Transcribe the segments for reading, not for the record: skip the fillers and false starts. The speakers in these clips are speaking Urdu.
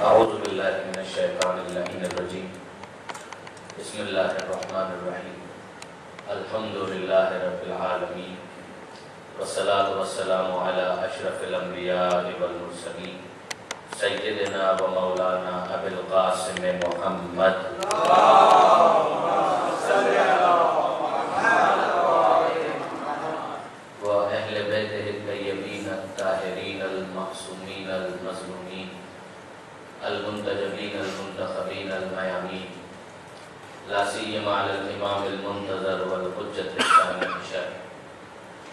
اعوذ باللہ من الشیطان اللعین الرجیم بسم اللہ الرحمن الرحیم الحمدللہ رب العالمین والصلاة والسلام علی اشرف الانبیاء والمرسلین سیدنا و مولانا ابی القاسم محمد و اہل بیتہ الطیبین الطاہرین المعصومین المظلومین المنتجبین المنتخبین المیامین لا سیما علی الامام المنتظر والحجة الثانی عشر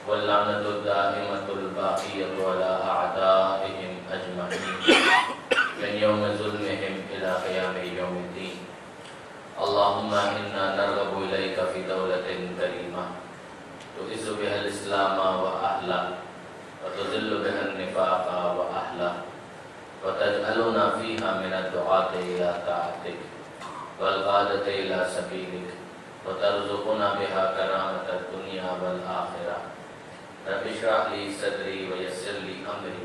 واللعنة الدائمة الباقية على أعدائهم أجمعين من يوم ظلمهم إلى قيام يوم الدين. اللهم إنا نرغب إليك في دولة كريمة تعز بها الإسلام وأهله وتذل بها النفاق وأهله وتجعلنا فيها من الدعاة إلى طاعتك والقادة إلى سبيلك وترزقنا بها كرامة الدنيا والآخرة. رب اشرح لي صدري ويسر لي أمري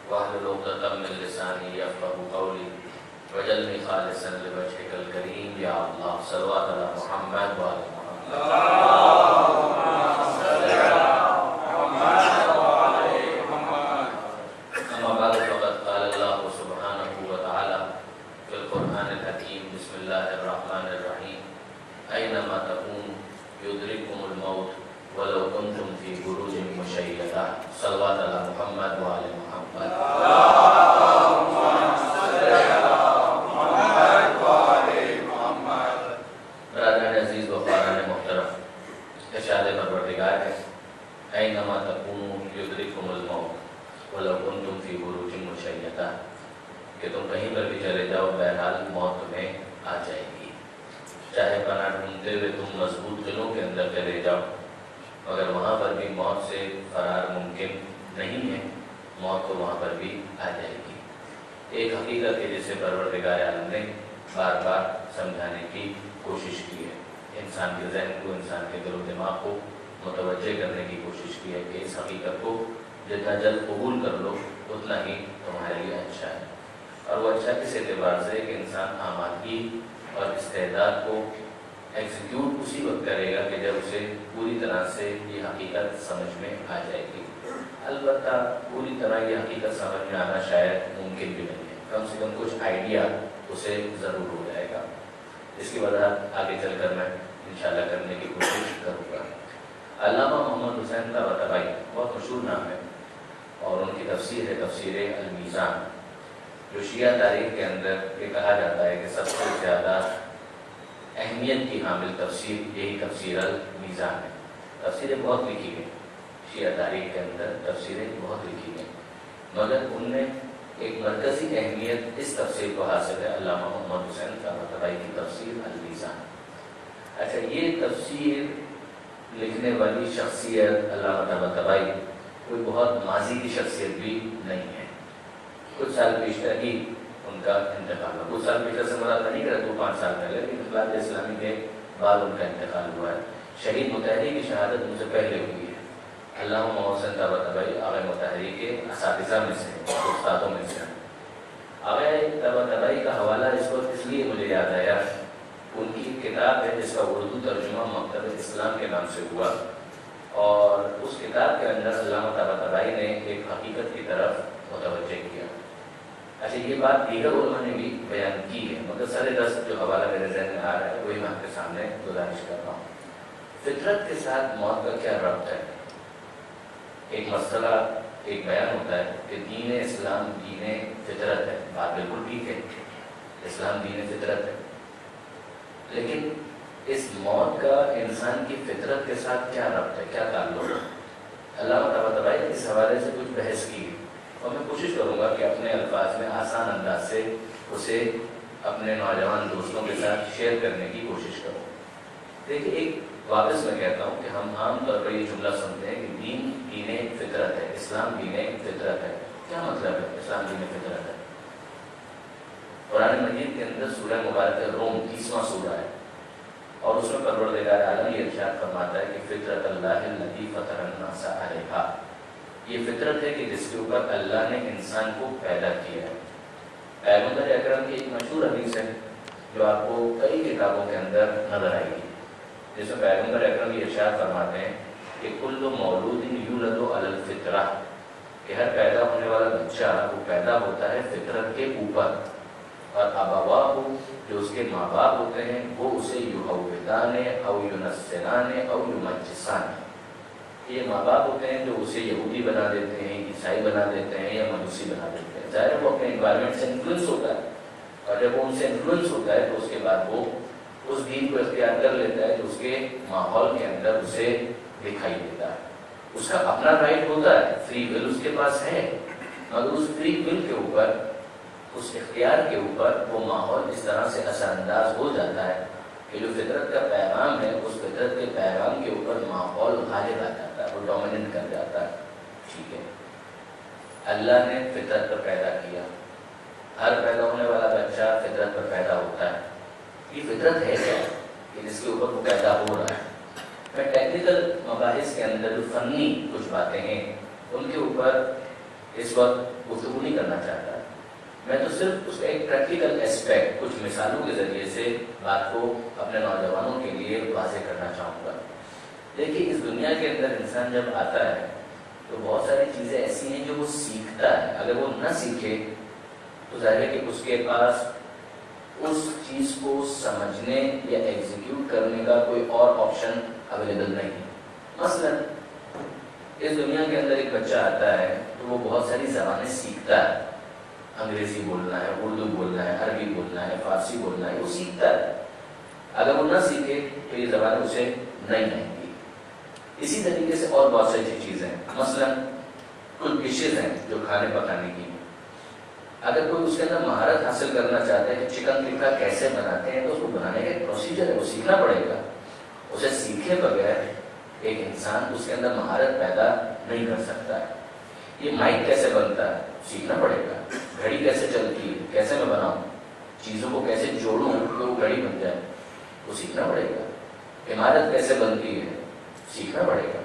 واحلل عقدة من لساني يفقهوا قولي واجعلني خالصا لوجهك الكريم يا الله. صلوات على محمد وعلى محمد. أما بعد فقد قال الله سبحانه وتعالى في القرآن الحكيم بسم الله الرحمن الرحيم أينما تكونوا يدرككم الموت ولو كنتم في بروج مشيدة. صلوات على محمد وعلى محمد. برادران عزیز و خواران محترم، ارشاد پروردگار ہے اینما تکونوا یدرککم الموت ولو کنتم فی بروج مشیدہ، کہ تم کہیں پر بھی چلے جاؤ بہرحال موت تمہیں آ جائے گی. چاہے پناہ ڈھونڈتے ہوئے تم مضبوط قلعوں کے اندر چلے جاؤ مگر وہاں پر بھی موت سے فرار ممکن نہیں ہے، موت تو وہاں پر بھی آ جائے گی. ایک حقیقت ہے جسے پروردگار عالم نے بار بار سمجھانے کی کوشش کی ہے، انسان کے ذہن کو، انسان کے دل و دماغ کو متوجہ کرنے کی کوشش کی ہے کہ اس حقیقت کو جتنا جلد قبول کر لو اتنا ہی تمہارے لیے اچھا ہے. اور وہ اچھا کس اعتبار سے کہ انسان آمادگی اور استعداد کو ایگزیکیوٹ اسی وقت کرے گا کہ جب اسے پوری طرح سے یہ حقیقت سمجھ میں آ جائے گی. البتہ پوری طرح یہ حقیقت سمجھ میں آنا شاید ممکن بھی نہیں ہے، کم سے کم کچھ آئیڈیا اسے ضرور ہو جائے گا. اس کی وضاحت آگے چل کر میں انشاءاللہ کرنے کی کوشش کروں گا. علامہ محمد حسین طباطبائی بہت مشہور نام ہے اور ان کی تفسیر ہے تفسیر المیزان، جو شیعہ تاریخ کے اندر یہ کہا جاتا ہے کہ سب سے زیادہ اہمیت کی حامل تفسیر یہی تفسیر المیزان ہے. تفسیریں بہت لکھی گئی شیعہ تاریخ کے اندر، تفسیریں بہت لکھی گئی مگر ان میں ایک مرکزی اہمیت اس تفسیر کو حاصل ہے علامہ محمد حسین طباطبائی کی تفسیر المیزان. اچھا، یہ تفسیر لکھنے والی شخصیت علامہ طباطبائی کوئی بہت ماضی کی شخصیت بھی نہیں ہے. کچھ سال پیشتر ہی ان کا انتقال ہوا. کچھ سال پیشتر سے مراد نہیں کرے 2-5 سال پہلے، لیکن انقلاب اسلامی کے بعد ان کا انتقال ہوا ہے. شہید مطہری کی شہادت مجھ سے پہلے ہوئی ہے. علامہ محمد حسین طباطبائی آغا مطہری کے اساتذہ میں سے، استادوں میں سے. آغا طباطبائی کا حوالہ اس وقت اس لیے مجھے یاد آیا، ان کی ایک کتاب ہے جس کا اردو ترجمہ مکتب اسلام کے نام سے ہوا، اور اس کتاب کے اندر علامہ طباطبائی نے ایک حقیقت کی طرف متوجہ کیا. اچھا، یہ بات دیگر علماء نے بھی بیان کی ہے مگر سر دست جو حوالہ میرے ذہن میں آ رہا ہے وہی میں آپ کے سامنے گزارش کر رہا ہوں. فطرت کے ساتھ موت کا کیا ربط ہے؟ ایک مسئلہ ایک بیان ہوتا ہے کہ دین اسلام دین فطرت ہے، بات بالکل ٹھیک ہے، اسلام دین فطرت ہے، لیکن اس موت کا انسان کی فطرت کے ساتھ کیا ربط ہے، کیا تعلق ہے؟ علامہ طباطبائی نے اس حوالے سے کچھ بحث کی ہے اور میں کوشش کروں گا کہ اپنے الفاظ میں آسان انداز سے اسے اپنے نوجوان دوستوں کے ساتھ شیئر کرنے کی کوشش کروں. دیکھیے، ایک واپس میں کہتا ہوں کہ ہم عام طور پر یہ جملہ سنتے ہیں کہ دین فطرت ہے، اسلام دین فطرت ہے. کیا مطلب ہے اسلام دین فطرت ہے؟ قرآن مجید کے اندر سورہ مبارک روم 30واں سورہ ہے اور اس میں پروردگار عالم یہ ارشاد فرماتا ہے کہ فطرت اللہ التی فطر الناس علیہا، یہ فطرت ہے کہ جس کے اوپر اللہ نے انسان کو پیدا کیا ہے. پیغمبر اکرم کی ایک مشہور حدیث ہے جو آپ کو کئی کتابوں کے اندر نظر آئے گی، جس میں پیغمبر اکرم یہ ارشاد فرماتے ہیں کہ کل مولود یولد علی الفطرہ، کہ ہر پیدا ہونے والا بچہ وہ پیدا ہوتا ہے فطرت کے اوپر، اور ابواہ جو اس کے ماں باپ ہوتے ہیں وہ اسے یحودان او ینصران او یمجسان، یہ ماں باپ ہوتے ہیں جو اسے یہودی بنا دیتے ہیں، عیسائی بنا دیتے ہیں یا مجوسی بنا دیتے ہیں۔ ظاہر ہے وہ اپنے انوائرمنٹ سے انفلوئنس ہوتا ہے، اور جب وہ ان سے انفلوئنس ہوتا ہے تو اس کے بعد وہ اس دین کو اختیار کر لیتا ہے جو اس کے ماحول کے اندر اسے دکھائی دیتا ہے۔ اس کا اپنا رائٹ ہوتا ہے، فری ول اس کے پاس ہے، مگر اس فری ول کے اوپر، اس اختیار کے اوپر وہ ماحول اس طرح سے اثر انداز ہو جاتا ہے کہ جو فطرت کا پیغام ہے اس فطرت کے پیغام کے اوپر ماحول غالب آ جاتا ہے، وہ ڈومیننٹ کر جاتا ہے۔ ٹھیک ہے، اللہ نے فطرت پر پیدا کیا، ہر پیدا ہونے والا بچہ فطرت پر پیدا ہوتا ہے۔ یہ فطرت ہے کیا کہ جس کے اوپر وہ پیدا ہو رہا ہے؟ میں ٹیکنیکل مباحث کے اندر جو فنی کچھ باتیں ہیں ان کے اوپر اس وقت گفتگو نہیں کرنا چاہتا، میں تو صرف اس کا ایک پریکٹیکل اسپیکٹ کچھ مثالوں کے ذریعے سے بات کو اپنے نوجوانوں کے لیے واضح کرنا چاہوں گا۔ دیکھیے، اس دنیا کے اندر انسان جب آتا ہے تو بہت ساری چیزیں ایسی ہیں جو وہ سیکھتا ہے، اگر وہ نہ سیکھے تو ظاہر ہے کہ اس کے پاس اس چیز کو سمجھنے یا ایگزیکیوٹ کرنے کا کوئی اور آپشن اویلیبل نہیں ہے۔ مثلا اس دنیا کے اندر ایک بچہ آتا ہے تو وہ بہت ساری زبانیں سیکھتا ہے، انگریزی بولنا ہے، اردو بولنا ہے، عربی بولنا ہے، فارسی بولنا ہے، وہ سیکھتا ہے۔ اگر وہ نہ سیکھے تو یہ زبانیں اسے نہیں آئیں گی۔ اسی طریقے سے اور بہت ساری چیزیں ہیں، مثلا کچھ ڈشز ہیں جو کھانے پکانے کی، اگر کوئی اس کے اندر مہارت حاصل کرنا چاہتا ہے کہ چکن ٹکا کیسے بناتے ہیں تو اس کو بنانے کا ایک پروسیجر ہے، وہ سیکھنا پڑے گا۔ اسے سیکھے بغیر ایک انسان اس کے اندر مہارت پیدا نہیں کر سکتا ہے۔ یہ مائک کیسے بنتا ہے، سیکھنا پڑے گا۔ گھڑی کیسے چلتی ہے، کیسے میں بناؤں، چیزوں کو کیسے جوڑوں کہ وہ گھڑی بن جائے، وہ سیکھنا پڑے گا۔ عمارت کیسے بنتی ہے، سیکھنا پڑے گا۔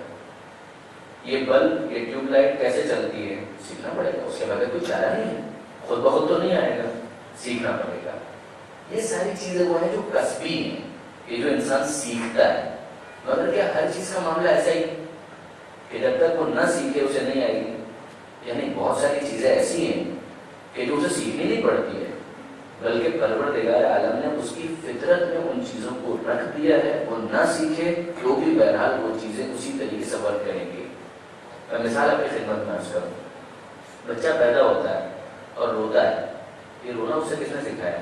یہ بلب، یہ ٹیوب لائٹ کیسے چلتی ہے، سیکھنا پڑے گا۔ اس کے بغیر کوئی چارہ نہیں ہے، خود بخود تو نہیں آئے گا، سیکھنا پڑے گا۔ یہ ساری چیزیں وہ ہیں جو کسبی ہیں، یہ جو انسان سیکھتا ہے۔ مگر کیا ہر چیز کا معاملہ ایسا ہی کہ جب تک وہ نہ سیکھے اسے نہیں آئے گی؟ یعنی بہت ساری چیزیں ایسی ہیں کہ جو اسے سیکھنی نہیں پڑتی ہے، بلکہ پروردگار عالم نے اس کی فطرت میں ان چیزوں کو رکھ دیا ہے، وہ نہ سیکھے تو بھی بہرحال وہ چیزیں اسی طریقے سے ورک کریں گی۔ میں مثال اپنی خدمت میں عرض کروں، بچہ پیدا ہوتا ہے اور روتا ہے، یہ رونا اسے کس نے سکھایا؟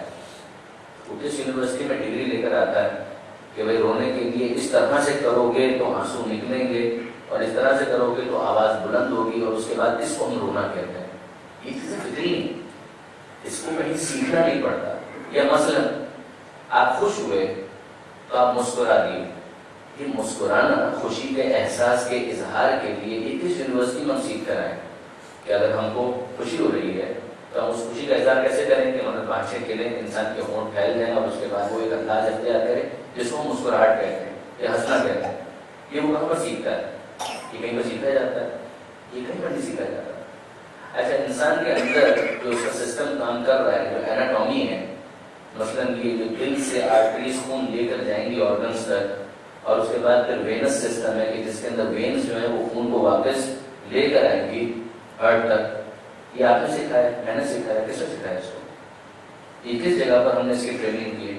وہ کس یونیورسٹی میں ڈگری لے کر آتا ہے کہ بھائی رونے کے لیے اس طرح سے کرو گے تو آنسو نکلیں گے، اور اس طرح سے کرو گے تو آواز بلند ہوگی، اور اس کے بعد اس کو ہم رونا کہتے ہیں۔ یہ چیزیں فطری ہیں، اس کو کہیں سیکھنا نہیں پڑتا۔ یا مثلا آپ خوش ہوئے تو آپ مسکرا دیے، یہ مسکرانا خوشی کے احساس کے اظہار کے لیے یہ کس یونیورسٹی میں ہم سیکھ کر آئے کہ اگر ہم کو خوشی ہو رہی ہے تو ہم اس خوشی کا اظہار کیسے کریں کہ مطلب بانچیں کھلیں، انسان کے ہونٹ پھیل جائیں اور اس کے بعد وہ ایک انداز اختیار کرے جس کو ہم مسکراہٹ کہتے ہیں یا ہنسنا کہتے ہیں۔ یہ وہ کہاں پر سیکھتا ہے؟ یہ کہیں پر سیکھا جاتا ہے؟ یہ کہیں پر نہیں سیکھا جاتا۔ اچھا، انسان کے اندر جو اس کا سسٹم کام کر رہا ہے، جو ایناٹومی ہے، مثلا یہ جو دل سے آرٹریز خون لے کر جائیں گی آرگنز تک، اور اس کے بعد پھر وینس سسٹم ہے کہ جس کے اندر وینس جو ہے وہ خون کو واپس لے کر آئیں گی ہارٹ تک، یہ آپ نے سکھایا، میں نے سکھایا، کس نے سکھایا اس کو؟ یہ کس جگہ پر ہم نے اس کی ٹریننگ کی ہے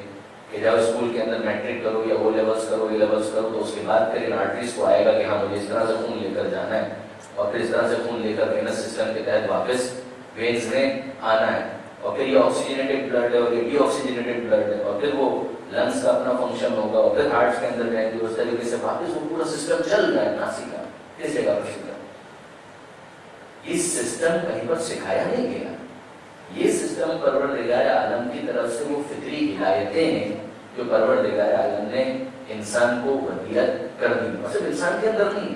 کہ جب اسکول کے اندر میٹرک کرو یا او لیولس کرو، اے لیولس کرو، تو اس کے بعد پھر ان آرٹریز کو آئے گا کہ ہاں مجھے اس طرح سے خون لے کر جانا ہے، اور پھر اس طرح سے خون لے کر وینس سسٹم کے تحت واپس وینز میں آنا ہے، اور پھر یہ آکسیجنیٹڈ بلڈ ہے اور یہ ڈی آکسیجنیٹڈ بلڈ ہے، اور پھر وہ لنگس کا اپنا فنکشن ہوگا، اور پھر ہارٹ کے اندر جائیں گے، اس طریقے سے واپس وہ پورا سسٹم چل رہا ہے۔ نہ سیکھا، کس جگہ پر سیکھا؟ اس سسٹم کہیں پر سکھایا نہیں گیا۔ یہ سسٹم پروردگار عالم کی طرف سے وہ فطری ہدایتیں ہیں جو پروردگار عالم نے انسان کو ودیعت کر دی، اور صرف انسان کے اندر نہیں،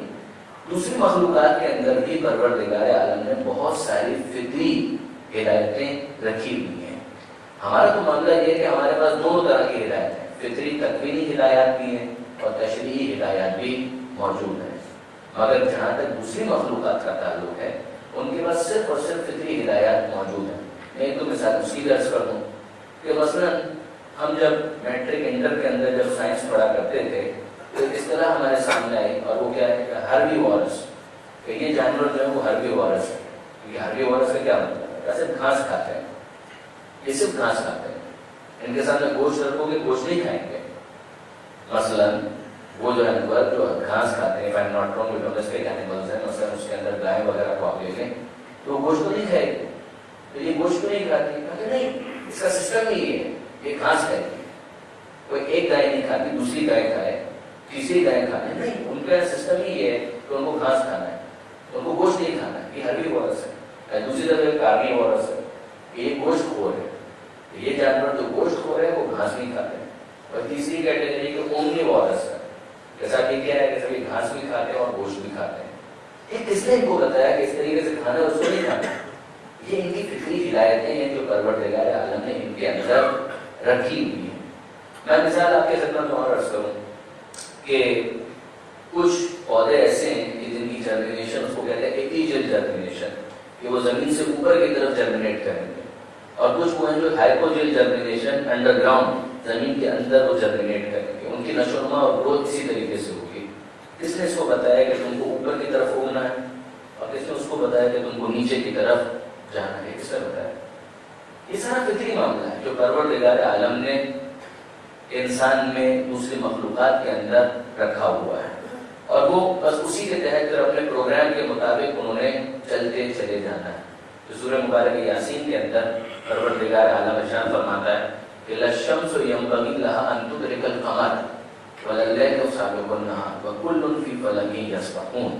دوسری مخلوقات کے اندر بھی پروردگار عالم نے بہت ساری فطری ہدایتیں رکھی ہوئی ہیں۔ ہمارا تو معاملہ یہ ہے کہ ہمارے پاس دونوں طرح کی ہدایت ہیں، فطری تکوینی ہدایات بھی ہیں اور تشریعی ہدایات بھی موجود ہیں، مگر جہاں تک دوسری مخلوقات کا تعلق ہے ان کے پاس صرف اور صرف فطری ہدایات موجود ہیں۔ میں ایک دو مثال اس کی بھی عرض کر دوں کہ مثلاً ہم جب میٹرک انٹر کے اندر جب سائنس پڑھا کرتے تھے تو اس طرح ہمارے سامنے آئی، اور وہ کیا ہے کہ ہربی وارس، کہ یہ جانور جو ہے وہ ہربی وارس ہے. یہ ہربی وارس کا کیا مطلب ہے؟ صرف گھاس کھاتے ہیں، یہ صرف گھاس کھاتے ہیں. ان کے سامنے گوشت رکھو گے گوشت نہیں کھائیں گے. مثلاً وہ جو جانور جو گھاس کھاتے ہیں، ناٹ رانگ ڈومیسٹک اینیملز ہیں، مثلاً اس کے اندر گائے وغیرہ کو آپ لے لیں تو وہ گوشت کو نہیں کھائے گی. تو یہ گوشت کو نہیں کھاتی، کہتے نہیں اس کا سسٹم ہی یہ ہے، یہ گھاس کھائے گی. کوئی ایک گائے نہیں کھاتی، دوسری گائے کھائے، تیسری گائے کھانے، نہیں، ان کا سسٹم ہی یہ ہے کہ ان کو گھاس کھانا ہے، ان کو گوشت نہیں کھانا ہے. یہ ہربی وارس ہے. دوسری طرف کارنی وارس ہے، یہ گوشت خور ہے. یہ جانور جو گوشت خور ہے وہ گھاس نہیں کھاتے ہیں. اور تیسری کیٹیگری کہ اومنی وارس ہے، جیسا کہ کیا ہے کہ سبھی گھاس بھی کھاتے ہیں اور گوشت بھی کھاتے ہیں. یہ کس نے ان کو بتایا کہ اس طریقے سے کھانا ہے اس کو نہیں کھانا؟ یہ ان کی فطری ہدایتیں ہیں جو پروردگار عالم نے ان کے اندر رکھی ہوئی ہیں. میں مثال آپ کے خدمت میں اور عرض کروں کہ کچھ پودے ایسے ہیں کہ جن کی جرمینیشن اس کو کہتے ہیں ایپیجل جرمینیشن، کہ وہ زمین سے اوپر کی طرف جرمینیٹ کریں گے. اور کچھ وہ ہیں جو ہائپوجل جرمینیشن، انڈر گراؤنڈ زمین کے اندر وہ جرمینیٹ کریں گے. ان کی نشو و نما اور گروتھ اسی طریقے سے ہوگی. کس نے اس کو بتایا کہ تم کو اوپر کی طرف اگنا ہے، اور کس نے اس کو بتایا کہ تم کو نیچے کی طرف جانا ہے؟ کس نے بتایا؟ یہ سارا فطری معاملہ ہے جو پروردگار عالم نے انسان میں دوسری مخلوقات کے اندر رکھا ہوا ہے، اور وہ بس اسی کے تحت پھر اپنے پروگرام کے مطابق انہوں نے چلتے چلے جانا ہے. تو سورہ مبارک یاسین کے اندر پروردگار عالم ارشاد فرماتا ہے کہ للشمس ينبغي لها ان تدرك القمر ولليل سابق النهار وكل في فلك يسبحون.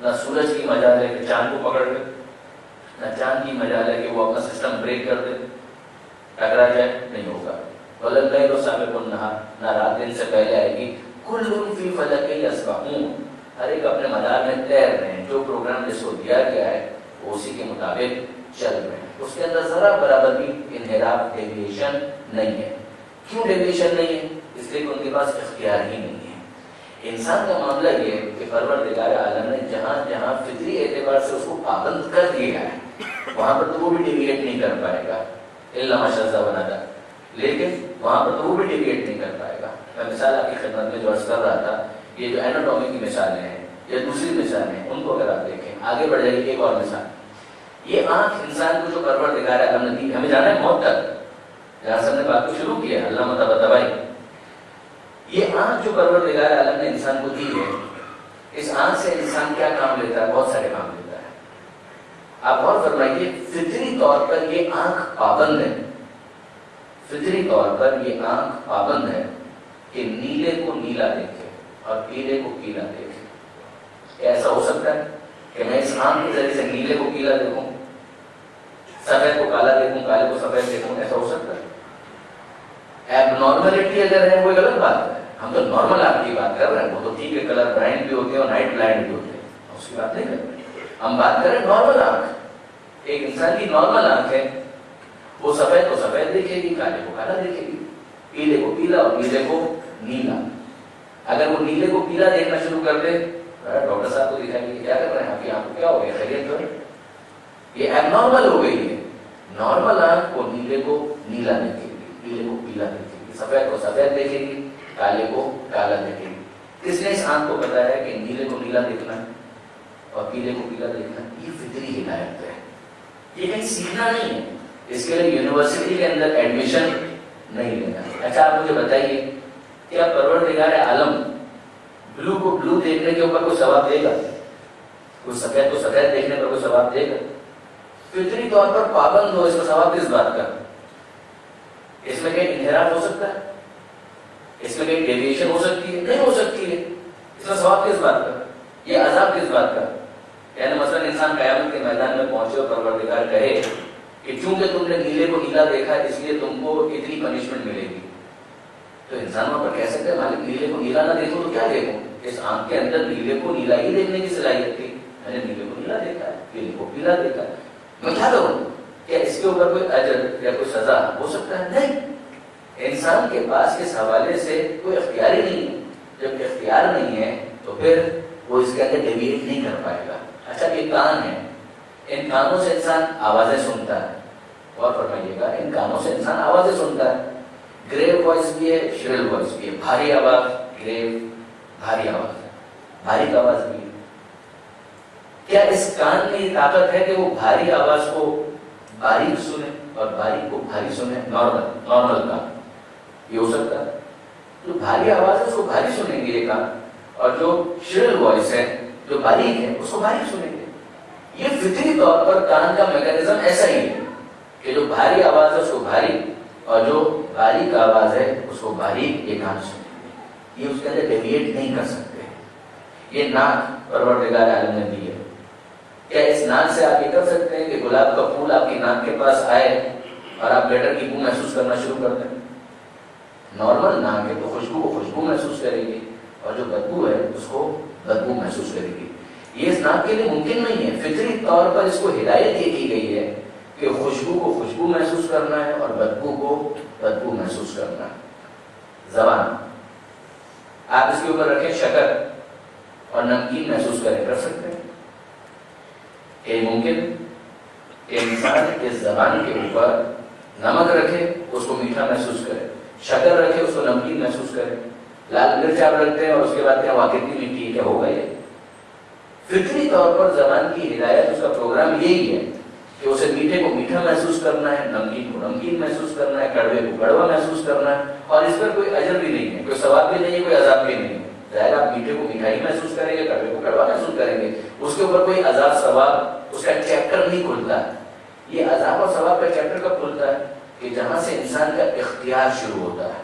نہ سورج کی مجال ہے کہ چاند کو پکڑ لے، نہ چاند کی مجال ہے کہ وہ اپنا سسٹم بریک کر دے، ٹکرا جائے، نہیں ہوگا. وَلَلَّيْلُ سَابِقُ النَّهَارِ، نہ رات دن سے پہلے آئے گی. كُلٌّ فِي فَلَكٍ يَسْبَحُونَ، ہر ایک اپنے مدار میں تیر رہے ہیں. جو پروگرام جس کو دیا گیا ہے وہ اسی کے مطابق چل رہے ہیں. اس کے اندر ذرا برابر بھی انحراف، ڈیویشن نہیں ہے. کیوں ڈیویشن نہیں ہے؟ اس لیے کہ ان کے پاس اختیار ہی نہیں ہے. انسان کا معاملہ یہ ہے کہ پروردگار عالم نے جہاں جہاں فطری اعتبار سے اس کو پابند کر دیا ہے وہاں پر تو وہ بھی ڈیویٹ نہیں کر پائے گا، الا ما شاء اللہ بنا تھا، لیکن وہاں پر تو وہ بھی ڈیویٹ نہیں کر پائے گا. میں مثال آپ کی خدمت میں جو عرض کر رہا تھا، یہ جو ایناٹومی کی مثالیں ہیں یا دوسری مثالیں ہیں ان کو اگر آپ دیکھیں، آگے بڑھ جائیے. ایک اور مثال، یہ آنکھ انسان کو جو پروردگار عالم نے دی، ہمیں جانا ہے موت تک، جہاں سے ہم نے بات کو شروع کیا، اللہ متبتبائی. یہ آنکھ جو پروردگار عالم نے انسان کو دی ہے، اس آنکھ سے انسان کیا کام لیتا ہے؟ بہت سارے کام لیتا ہے. آپ غور فرمائیے، فطری طور پر یہ آنکھ پابند ہے، فطری طور پر یہ آنکھ پابند ہے کہ نیلے کو نیلا دیکھے اور پیلے کو پیلا دیکھے. کیا ایسا ہو سکتا ہے کہ میں اس آنکھ کے ذریعے سے نیلے کو پیلا دیکھوں، سفید کو کالا دیکھوں، کالے کو سفید دیکھوں؟ ایسا ہو سکتا ہے؟ ایب نارملٹی اگر ہے وہ ایک الگ بات ہے. ہم تو نارمل آنکھ کی بات کر رہے ہیں، وہ تو ٹھیک ہے، کلر بلائنڈ بھی ہوتے ہیں اور نائٹ بلائنڈ بھی ہوتے ہیں، اس کی بات نہیں کر رہے. ہم بات کر رہے ہیں نارمل آنکھ. ایک انسان کی نارمل آنکھ ہے، وہ سفید کو سفید دیکھے گی، کالے کو کالا دیکھے گی، پیلے کو پیلا اور نیلے کو نیلا. اگر وہ نیلے کو پیلا دیکھنا شروع کر دے، ڈاکٹر صاحب کو دکھائیں گے کیا کر رہے ہیں آپ کی آنکھ کو، کیا ہو گیا، خیریت تو ہے؟ یہ ایب نارمل ہو گئی ہے. نارمل آنکھ وہ نیلے کو نیلا دیکھے گی، پیلے کو پیلا دیکھے گی، سفید کو سفید دیکھے گی، کالے کو کالا دیکھے گی. کس نے اس آنکھ کو بتایا کہ نیلے کو نیلا دیکھنا ہے اور پیلے کو پیلا دیکھنا ہے؟ یہ فطری ہدایت ہے، یہ کہیں سیکھنا نہیں ہے. اس کے لیے یونیورسٹی کے اندر ایڈمیشن نہیں لینا. اچھا آپ مجھے بتائیے، کیا پروردگار عالم بلو کو بلو دیکھنے کے اوپر کوئی ثواب دے گا؟ کوئی سفید کو سفید دیکھنے پر کوئی ثواب دے گا؟ فطری طور پر پابند ہو، اس کا ثواب کس بات کا؟ اس میں کہیں انحراف ہو سکتا ہے؟ اس میں کہیں ڈیویشن ہو سکتی ہے؟ نہیں ہو سکتی ہے. اس کا ثواب کس بات کا؟ یہ عذاب کس بات کا؟ یعنی مثلا انسان قیامت کے میدان میں پہنچے اور پروردگار کہے کہ چونکہ تم نے نیلے کو نیلا دیکھا اس لیے تم کو اتنی پنشمنٹ ملے گی، تو انسان وہاں پر کہہ سکتے ہیں مالک نیلے کو نیلا نہ دیکھو تو کیا دیکھوں؟ اس آنکھ کے اندر نیلے کو نیلا ہی دیکھنے کی صلاحیت تھی، میں نے نیلے کو نیلا دیکھا ہے، پیلے کو پیلا دیکھا ہے، میں کیا کروں؟ کیا اس کے اوپر کوئی اجر یا کوئی سزا ہو سکتا ہے؟ نہیں. انسان کے پاس اس حوالے سے کوئی اختیار ہی نہیں ہے. جب اختیار نہیں ہے تو پھر وہ اس کے اندر ڈیویٹ نہیں کر پائے گا. اچھا یہ کان ہے، ان کانوں سے انسان آوازیں سنتا ہے، اور فرمائیے گا ان کانوں سے انسان آوازیں سنتا ہے، گریو وائس بھی ہے، شرل وائس بھی ہے، بھاری آواز، گریو بھاری آواز ہے، بھاری آواز بھی ہے۔ کیا اس کان میں یہ طاقت ہے کہ وہ بھاری آواز کو باریک سنے اور باریک کو بھاری سنے؟ نارمل کان یہ ہو سکتا ہے؟ جو بھاری آواز ہے اس کو بھاری سنیں گے یہ کان، اور جو شرل وائس ہے جو باریک ہے اس کو باریک سنیں گے۔ یہ فطری طور پر کان کا میکانزم ایسا ہی ہے کہ جو بھاری آواز ہے اس کو بھاری اور جو باریک آواز ہے اس کو باریک یہ کان سنیں گے، یہ اس کے اندر ڈیویٹ نہیں کر سکتے۔ یہ ناک پروردگار عالم نے دی ہے، کیا اس ناک سے آپ یہ کر سکتے ہیں کہ گلاب کا پھول آپ کی ناک کے پاس آئے اور آپ گٹر کی بو محسوس کرنا شروع کر دیں؟ نارمل ناک ہے تو خوشبو کو خوشبو محسوس کرے گی اور جو بدبو ہے اس کو بدبو محسوس کرے گی۔ یہ اس ناک کے لیے ممکن نہیں ہے، فطری طور پر اس کو ہدایت یہ کی گئی ہے کہ خوشبو کو خوشبو محسوس کرنا ہے اور بدبو کو بدبو محسوس کرنا ہے۔ زبان آپ اس کے اوپر رکھیں شکر اور نمکین محسوس کریں، کر سکتے ہیں؟ کہ ممکن کہ انسان اس زبان کے اوپر نمک رکھے اس کو میٹھا محسوس کرے، شکر رکھے اس کو نمکین محسوس کرے، لال مرچ آپ رکھتے ہیں اور اس کے بعد کیا واقعی میٹھی ہے؟ کیا ہوگا؟ یہ فطری طور پر زبان کی ہدایت، اس کا پروگرام یہی ہے کہ اسے میٹھے کو میٹھا محسوس کرنا ہے، نمکین کو نمکین محسوس کرنا ہے، کڑوے کو کڑوا محسوس کرنا ہے، اور اس پر کوئی اجر بھی نہیں ہے، کوئی ثواب بھی نہیں ہے، کوئی عذاب بھی نہیں ہے۔ ظاہر آپ میٹھے کو میٹھائی محسوس کریں گے، کڑوے کو کڑوا محسوس کریں گے، اس کے اوپر کوئی عذاب ثواب اس کا چیپٹر نہیں کھلتا ہے۔ یہ عذاب اور ثواب کا چیپٹر کب کھلتا ہے؟ کہ جہاں سے انسان کا اختیار شروع ہوتا ہے،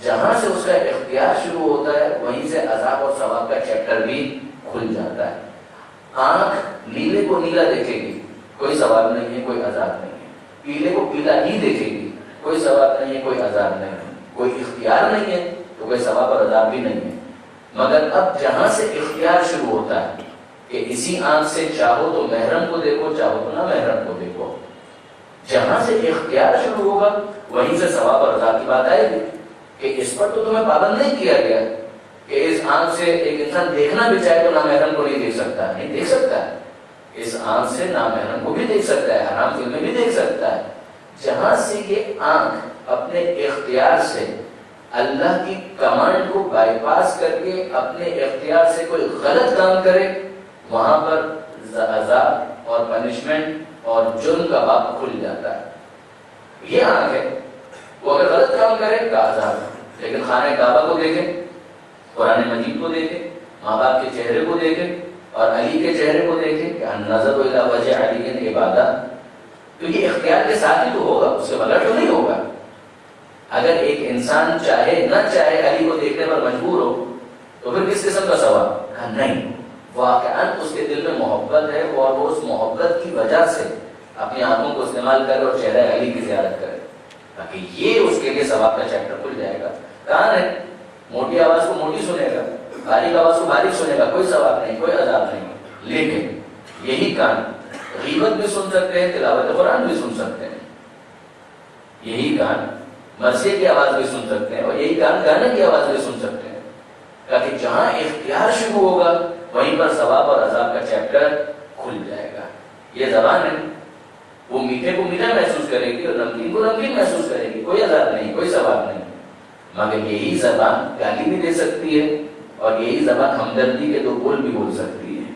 جہاں سے اس کا اختیار شروع ہوتا ہے وہیں سے عذاب اور ثواب کا چیپٹر بھی کھل جاتا ہے۔ آنکھ نیلے کو نیلا دیکھے گی، کوئی ثواب نہیں ہے، کوئی عذاب نہیں ہے۔ پیلے کو پیلا ہی دیکھے گی، کوئی ثواب نہیں ہے، کوئی عذاب نہیں ہے۔ کوئی اختیار نہیں ہے تو کوئی ثواب اور عذاب بھی نہیں ہے۔ مگر اب جہاں سے اختیار شروع ہوتا ہے کہ اسی آنکھ سے چاہو تو محرم کو دیکھو، چاہو تو نہ محرم کو دیکھو، جہاں سے اختیار شروع ہوگا وہیں سے ثواب اور عذاب کی بات آئے گی کہ اس پر تو تمہیں پابند نہیں کیا گیا کہ اس آنکھ سے ایک انسان دیکھنا بھی چاہے تو نامحرم کو نہیں دیکھ سکتا، نہیں دیکھ سکتا ہے۔ اس آنکھ سے نامحرم کو بھی دیکھ سکتا ہے، حرام فلمیں بھی دیکھ سکتا ہے۔ جہاں سے یہ آنکھ اپنے اختیار سے اللہ کی کمانڈ کو بائی پاس کر کے اپنے اختیار سے کوئی غلط کام کرے، وہاں پر عذاب اور پنشمنٹ اور جرم کا باب کھل جاتا ہے۔ یہ آنکھ ہے، وہ اگر غلط کام کرے تو عذاب ہے، لیکن خانہ کعبہ کو دیکھیں، قرآن مجید کو دیکھیں، ماں باپ کے چہرے کو دیکھیں اور علی کے چہرے کو دیکھیں کہ النظر الی وجہ علی عبادت، تو یہ اختیار کے ساتھ ہی تو ہوگا، اس کے بغیر تو نہیں ہوگا۔ اگر ایک انسان چاہے نہ چاہے علی کو دیکھنے پر مجبور ہو تو پھر کس قسم کا ثواب؟ نہیں، واقعاً اس کے دل میں محبت ہے اور وہ اس محبت کی وجہ سے اپنی آنکھوں کو استعمال کرے اور چہرہ علی کی زیارت کرے، تاکہ یہ اس کے لیے ثواب کا چیپٹر کھل جائے گا۔ کان ہے، موٹی آواز کو موٹی سنے گا، باریک آواز کو باریک سنے گا، کوئی ثواب نہیں، کوئی عذاب نہیں، لیکن یہی کان غیبت بھی سن سکتے ہیں، تلاوت قرآن بھی سن سکتے ہیں، یہی کان مرثیے کی آواز بھی سن سکتے ہیں اور یہی کان گانے کی آواز بھی سن سکتے ہیں، تاکہ جہاں اختیار شروع ہوگا وہیں پر ثواب اور عذاب کا چیپٹر کھل جائے گا۔ یہ زبان ہے، وہ میٹھے کو میٹھا محسوس کرے گی اور نمکین کو نمکین محسوس کرے گی، کوئی عذاب نہیں، کوئی ثواب نہیں، مگر یہی زبان گالی بھی دے سکتی ہے اور یہی زبان ہمدردی کے دو بول بھی بول سکتی ہے۔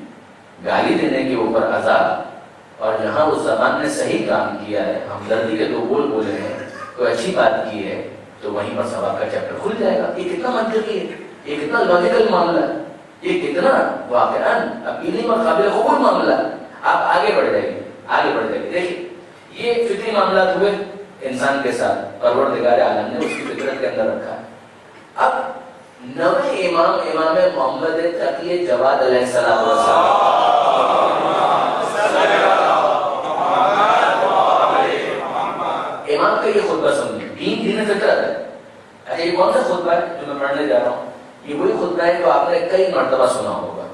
گالی دینے کے اوپر عذاب، اور جہاں اس زبان نے صحیح کام کیا ہے، ہمدردی کے دو بول بولے ہیں، کوئی اچھی بات کی ہے، تو وہیں پر ثواب کا چیپٹر کھل جائے گا۔ یہ کتنا منطقی ہے، یہ کتنا لاجیکل معاملہ ہے، یہ کتنا واقعاً اپیلی اور قابل قبول معاملہ ہے۔ آپ آگے بڑھ جائیے، آگے بڑھ جائیے۔ دیکھیے یہ فطری معاملات ہوئے انسان کے ساتھ، پروردگار عالم نے اس کی فطرت کے اندر رکھا ہے۔ اب نویں امام محمد تقی جواد علیہ السلام امام کا یہ خطبہ سنیے، دین فطرت ہے۔ اچھا یہ کون سا خطبہ ہے جو میں پڑھنے جا رہا ہوں؟ یہ وہی خطبہ ہے جو آپ نے کئی مرتبہ سنا ہوگا،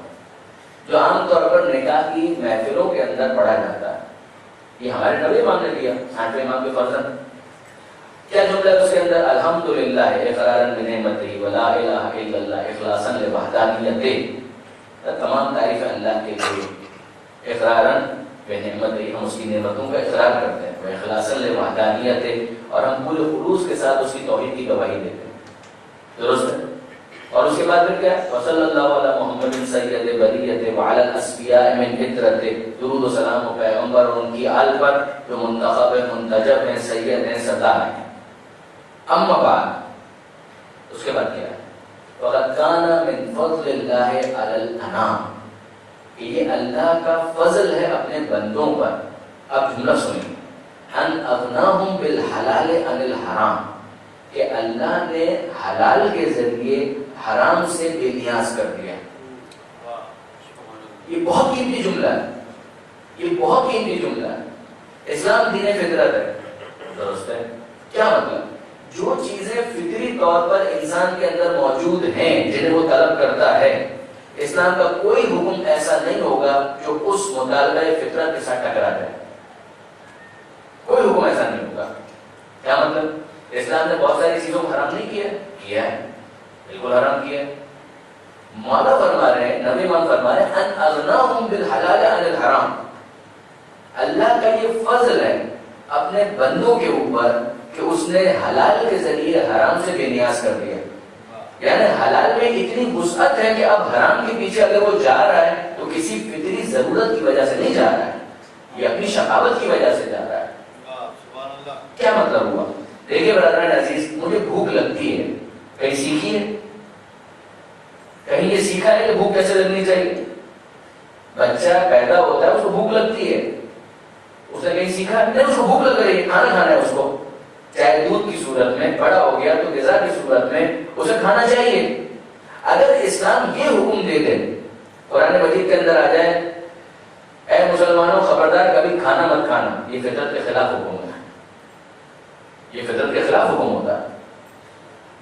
جو عام طور پر نکاح کی محفلوں کے اندر پڑھا جاتا ہے۔ یہ ہمارے نبی امام نے دیا، 8ویں امام کے فرزند۔ کیا جملہ ہے اس کے اندر؟ الحمدللہ اقرارا بنعمتہ ولا الہ الا اللہ اخلاصا لوحدانیتہ، تمام تعریف اللہ کے لیے، اقرارا وہ نعمت ہے، ہم اس کی نعمتوں کا اقرار کرتے ہیں، وہ اخلاص لوحدانیت ہے، اور ہم پورے خلوص کے ساتھ اس کی توحید کی گواہی دیتے ہیں، درست ہے؟ اور اس کے بعد پھر کیا ہے؟ وصلی اللہ علی محمد سید بریت وعلی الاسفیاء من فطرت، درود و سلام و پیغمبر اور ان کی آل پر جو منتخب منتجب ہیں، سید ہیں، سردار ہیں۔ اما بعد، اس کے بعد کیا ہے؟ وَقَدْ كَانَ مِنْ فَضْلِ اللَّهِ عَلَى الْأَنَامِ، کہ یہ اللہ کا فضل ہے اپنے بندوں پر۔ اب جملہ سنیں، ان اغناہم بالحلال عن الحرام، کہ اللہ نے حلال کے ذریعے حرام سے بے نیاز کر دیا۔ یہ بہت قیمتی جملہ ہے، یہ بہت قیمتی جملہ ہے۔ اسلام دین فطرت ہے، درست ہے؟ کیا مطلب؟ جو چیزیں فطری طور پر انسان کے اندر موجود ہیں، جنہیں وہ طلب کرتا ہے، اسلام کا کوئی حکم ایسا نہیں ہوگا جو اس مطالبہ فطرت کے ساتھ ٹکرا جائے۔ کوئی حکم ایسا نہیں ہوگا۔ کیا مطلب؟ اسلام نے بہت ساری چیزوں کو حرام نہیں کیا ہے، بالکل حرام کیا ہے۔ مولا فرما رہے ہیں، نبی مان فرما رہے ہیں، ان اغناہم بالحلال عن الحرام، اللہ کا یہ فضل ہے اپنے بندوں کے اوپر کہ اس نے حلال کے ذریعے حرام سے بے نیاز کر دیا۔ یعنی حلال میں اتنی وسعت ہے کہ اب حرام کے پیچھے اگر وہ جا رہا ہے تو کسی فطری ضرورت کی وجہ سے نہیں جا رہا ہے، یہ اپنی شقاوت کی وجہ سے جا رہا ہے۔ کیا مطلب ہوا؟ دیکھیے برادران عزیز، مجھے بھوک لگتی ہے، کہیں سیکھی ہے؟ کہیں یہ سیکھا ہے کہ بھوک کیسے لگنی چاہیے؟ بچہ پیدا ہوتا ہے، اس کو بھوک لگتی ہے، اس نے کہیں سیکھا نہیں، اس کو بھوک لگ رہی ہے، کھانا کھانا ہے اس کو، چاہے دودھ کی صورت میں، بڑا ہو گیا تو غذا کی صورت میں اسے کھانا چاہیے۔ اگر اسلام یہ حکم دے دے، قرآن مجید کے اندر آ جائے، اے مسلمانوں خبردار کبھی کھانا مت کھانا، یہ فطرت کے خلاف حکم ہے، یہ فطرت کے خلاف حکم ہوتا ہے۔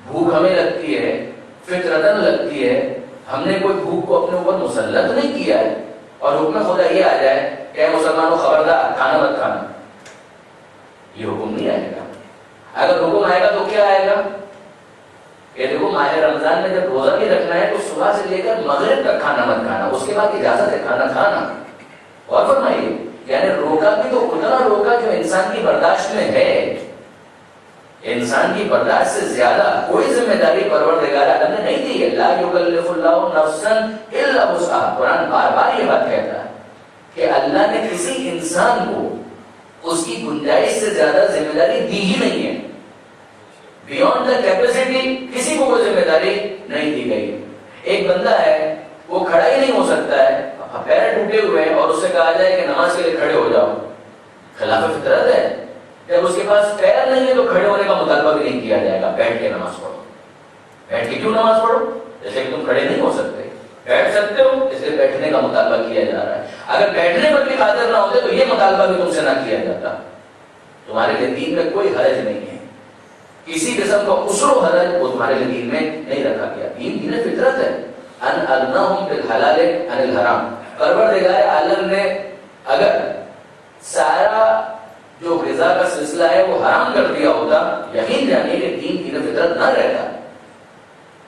بھوک ہمیں لگتی ہے، فطرتاً لگتی ہے، ہم نے کوئی بھوک کو اپنے اوپر مسلط نہیں کیا ہے، اور حکم خدا یہ آ جائے کہ اے مسلمانوں خبردار کھانا مت کھانا، یہ حکم نہیں آئے گا۔ اگر حکم آئے گا تو کیا آئے گا؟ کہ دیکھو ماہ رمضان میں جب روزہ بھی رکھنا ہے تو صبح سے لے کر مغرب تک کھانا مت کھانا، اس کے بعد اجازت ہے کھانا کھانا۔ اور فرمائیے، یعنی روکا بھی تو اتنا روکا جو انسان کی برداشت میں ہے، انسان کی برداشت سے زیادہ کوئی ذمہ داری پروردگار عالم نے نہیں دی ہے۔ لا یکلف اللہ نفسا الا وسعها، قرآن بار بار یہ بات کہتا ہے کہ اللہ نے کسی انسان کو اس کی گنجائش سے زیادہ ذمہ داری دی ہی نہیں ہے۔ بیونڈ دا کیپیسٹی کسی کو کوئی ذمہ داری نہیں دی گئی۔ ایک بندہ ہے، وہ کھڑا ہی نہیں ہو سکتا ہے، پیر ٹوٹے ہوئے ہیں، اور اس سے کہا جائے کہ نماز کے لیے کھڑے ہو جاؤ، خلاف فطرت ہے۔ جب اس کے پاس پیر نہیں ہے تو کھڑے ہونے کا مطالبہ بھی نہیں کیا جائے گا، بیٹھ کے نماز پڑھو۔ بیٹھ کے کیوں نماز پڑھو؟ جیسے کہ تم کھڑے نہیں ہو سکتے، بیٹھ سکتے ہو، اس لیے بیٹھنے کا مطالبہ کیا جا رہا ہے۔ اگر بیٹھنے پر بھی قادر نہ ہوتے تو یہ مطالبہ بھی تم سے نہ کیا جاتا۔ تمہارے لیے دین میں کوئی حرج نہیں ہے، کسی قسم کا عسر و حرج وہ تمہارے لیے دین میں نہیں رکھا گیا۔ دین فطرت ہے۔ ان اغناہم بالحلال عن الحرام، پروردگار عالم نے اگر سارا جو غذا کا سلسلہ ہے وہ حرام کر دیا ہوتا، یقین جانیے کہ دین فطرت نہ رہتا۔